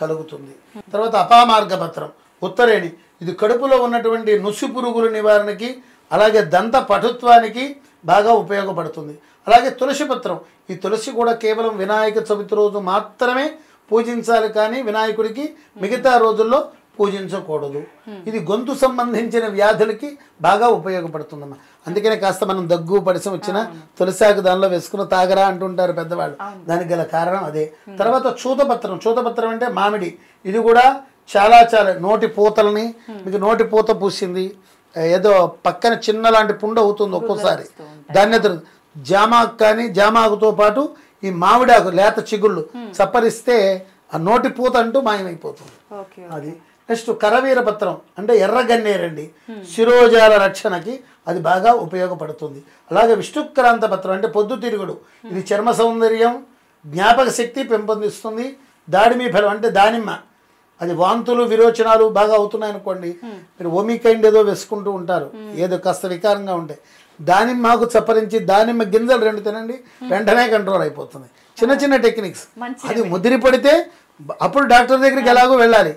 కలుగుతుంది. తర్వాత అపామార్గ పత్రం, ఉత్తరేణి. ఇది కడుపులో ఉన్నటువంటి నుసి పురుగుల నివారణకి అలాగే దంత పటుత్వానికి బాగా ఉపయోగపడుతుంది. అలాగే తులసి పత్రం. ఈ తులసి కూడా కేవలం వినాయక చవితి రోజు మాత్రమే పూజించాలి, కానీ వినాయకుడికి మిగతా రోజుల్లో పూజించకూడదు. ఇది గొంతు సంబంధించిన వ్యాధులకి బాగా ఉపయోగపడుతుందమ్మా. అందుకనే కాస్త మనం దగ్గు పడిసం వచ్చిన తులసాకు దానిలో వేసుకుని తాగరా అంటుంటారు పెద్దవాళ్ళు, దానికి గల కారణం అదే. తర్వాత చూతపత్రం అంటే మామిడి. ఇది కూడా చాలా చాలా నోటి పూతలని, మీకు నోటి పూత పూసింది ఏదో పక్కన చిన్న లాంటి పుండు అవుతుంది ఒక్కోసారి, దాన్ని జామాకు కానీ జామాకుతో పాటు ఈ మామిడాకు లేత చిగుళ్ళు చప్పరిస్తే ఆ నోటి పూత అంటూ మాయమైపోతుంది. అది నెక్స్ట్ కరవీర పత్రం అంటే ఎర్రగన్నేరండి, శిరోజాల రక్షణకి అది బాగా ఉపయోగపడుతుంది. అలాగే విష్ణుక్రాంత పత్రం అంటే పొద్దుతిరుగుడు. ఇది చర్మ సౌందర్యం, జ్ఞాపక శక్తి పెంపొందిస్తుంది. దాడిమి ఫలం అంటే దానిమ్మ, అది వాంతులు విరోచనాలు బాగా అవుతున్నాయి అనుకోండి, మీరు ఓమికైండ్ ఏదో వేసుకుంటూ ఉంటారు, ఏదో కాస్త వికారంగా ఉంటాయి, దానిమ్మకు చప్పరించి దానిమ్మ గింజలు 2 తినండి, వెంటనే కంట్రోల్ అయిపోతుంది. చిన్న చిన్న టెక్నిక్స్. అది ముదిరి పడితే అప్పుడు డాక్టర్ దగ్గరికి ఎలాగో వెళ్ళాలి.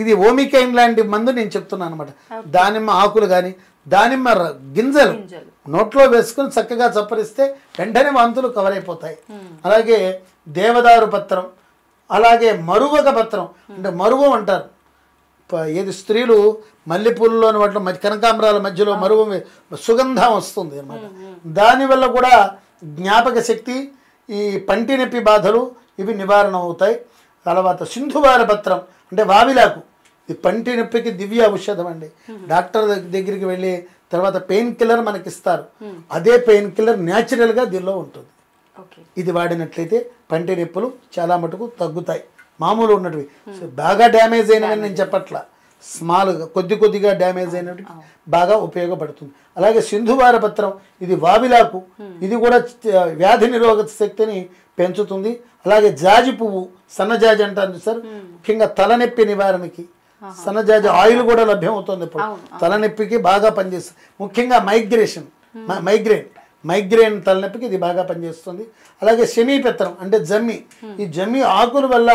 ఇది ఓమికైన్ లాంటి మందు నేను చెప్తున్నాను అనమాట. దానిమ్మ ఆకులు కానీ దానిమ్మ గింజలు నోట్లో వేసుకుని చక్కగా చప్పరిస్తే వెంటనే వాంతులు కవర్ అయిపోతాయి. అలాగే దేవదారు పత్రం, అలాగే మరువక పత్రం అంటే మరువం అంటారు. ఏది స్త్రీలు మల్లెపూలలోని వాటిలో కనకాంబరాల మధ్యలో మరువ సుగంధం వస్తుంది అన్నమాట. దానివల్ల కూడా జ్ఞాపక శక్తి, ఈ పంటి నొప్పి బాధలు ఇవి నివారణ అవుతాయి. తర్వాత సింధువార పత్రం అంటే వావిలాకు. ఇది పంటి నొప్పికి దివ్య ఔషధం అండి. డాక్టర్ దగ్గరికి వెళ్ళి తర్వాత పెయిన్ కిల్లర్ మనకి ఇస్తారు, అదే పెయిన్ కిల్లర్ న్యాచురల్గా దీనిలో ఉంటుంది. ఇది వాడినట్లయితే పంటి నొప్పులు చాలా మటుకు తగ్గుతాయి. మామూలు ఉన్నటివి బాగా డ్యామేజ్ అయినవి నేను చెప్పట్లా, స్మాల్గా కొద్దిగా డ్యామేజ్ అయినవి బాగా ఉపయోగపడుతుంది. అలాగే సింధువార పత్రం, ఇది వావిలాకు, ఇది కూడా వ్యాధి నిరోధక శక్తిని పెంచుతుంది. అలాగే జాజి పువ్వు, సన్నజాజి అంటారు సార్, ముఖ్యంగా తలనొప్పి నివారణకి సన్నజాజి ఆయిల్ కూడా లభ్యం అవుతుంది. ఇప్పుడు తలనొప్పికి బాగా పనిచేస్తుంది, ముఖ్యంగా మైగ్రేన్ తలనొప్పికి ఇది బాగా పనిచేస్తుంది. అలాగే శమీపత్రం అంటే జమ్మి, ఈ జమ్మి ఆకుల వల్ల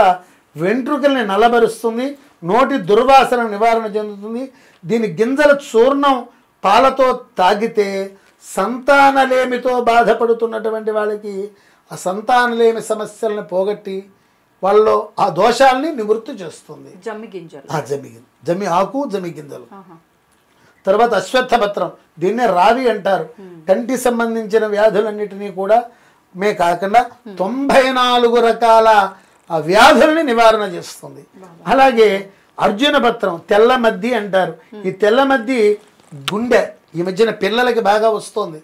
వెంట్రుకల్ని నల్లబరుస్తుంది, నోటి దుర్వాసన నివారణ చెందుతుంది. దీని గింజల చూర్ణం పాలతో తాగితే సంతానలేమితో బాధపడుతున్నటువంటి వాళ్ళకి ఆ సంతానలేమి సమస్యలను పోగొట్టి వాళ్ళలో ఆ దోషాలని నివృత్తి చేస్తుంది. జమ్మి ఆకు, జమ్మి గింజలు. తర్వాత అశ్వత్థ పత్రం, దీన్నే రావి అంటారు. కంటి సంబంధించిన వ్యాధులన్నిటినీ కూడా కాకుండా 94 రకాల వ్యాధుల్ని నివారణ చేస్తుంది. అలాగే అర్జున పత్రం, తెల్ల మద్ది అంటారు. ఈ తెల్ల మద్ది గుండె ఈ మధ్యన పిల్లలకి బాగా వస్తుంది.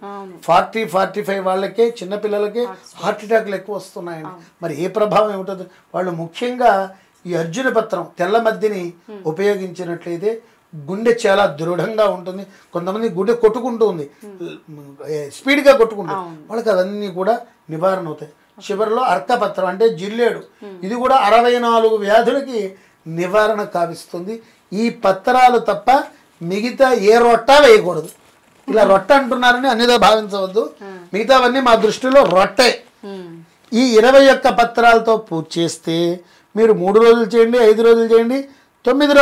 40-45 వాళ్ళకే, చిన్న పిల్లలకే హార్ట్ అటాక్లు ఎక్కువ వస్తున్నాయండి. మరి ఏ ప్రభావం ఏమిటో వాళ్ళు ముఖ్యంగా ఈ అర్జున పత్రం తెల్ల మద్దిని ఉపయోగించినట్లయితే గుండె చాలా దృఢంగా ఉంటుంది. కొంతమంది గుండె కొట్టుకుంటుంది, స్పీడ్గా కొట్టుకుంటుంది, వాళ్ళకి అవన్నీ కూడా నివారణ అవుతాయి. చివరిలో అర్కపత్రం అంటే జిల్లేడు, ఇది కూడా 64 వ్యాధులకి నివారణ కావిస్తుంది. ఈ పత్రాలు తప్ప మిగతా ఏ రొట్ట వేయకూడదు. ఇలా రొట్ట అంటున్నారని అన్నిదా భావించవద్దు, మిగతావన్నీ మా దృష్టిలో రొట్టే. ఈ 21 పత్రాలతో పూజ చేస్తే మీరు 3 రోజులు చేయండి, 5 రోజులు చేయండి, 9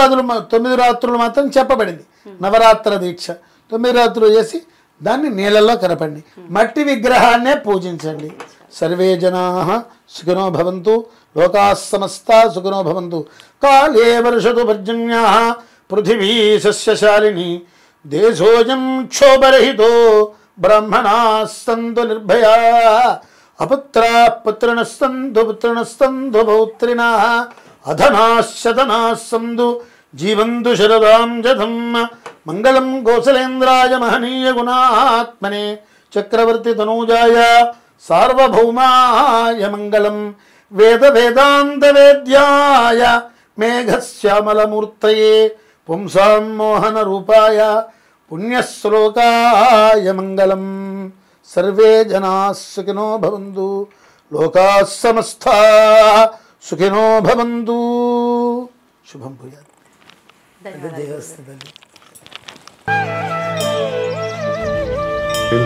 రాత్రులు మాత్రం చెప్పబడింది. నవరాత్ర దీక్ష 9 రాత్రులు చేసి దాన్ని నీళ్ళల్లో కలపండి. మట్టి విగ్రహాన్నే పూజించండి. సర్వే జనాః సుఖినో భవంతు, లోకాః సమస్తాః సుఖినో భవంతు. కాలే వర్షతు పర్జన్యాః, పృథివీ సస్యశాలిని, దేశోऽयं క్షోభరహితో, బ్రాహ్మణాः సంతు నిర్భయాః, అపుత్రాः పుత్రిణः సంతు పౌత్రిణः, అధనాః సంతు జీవంతు శరదాం శతం. మంగళం కౌసలేంద్రాయ మహనీయ గుణాత్మనే, చక్రవర్తి తనూజాయ సార్వభౌమాయ మంగళం. వేదాంత వేద్యాయ మేఘశ్యామలమూర్తయే, పుంసాం మోహన రూపాయ పుణ్యశ్లోకాయ మంగళం. సర్వే జనాః సుఖినో భవంతు, లోకాః సమస్తాః సుఖినో భవంతు. శుభం భూయాత్.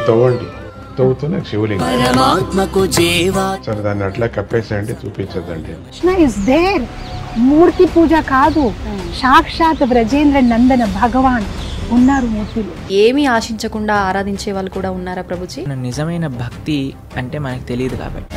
తవ్వండి, తవ్వుతూనే శివలింగం. సరే దాన్ని అట్లా కప్పేసేయండి, చూపించదండి. కృష్ణ ఇస్ దేర్, మూర్తి పూజ కాదు, సాక్షాత్ బ్రజేంద్ర నందన భగవాన్ ఉన్నారు మూర్తిలో. ఏమీ ఆశించకుండా ఆరాధించే వాళ్ళు కూడా ఉన్నారా ప్రభుజీ? నిజమైన భక్తి అంటే మనకు తెలియదు కాబట్టి.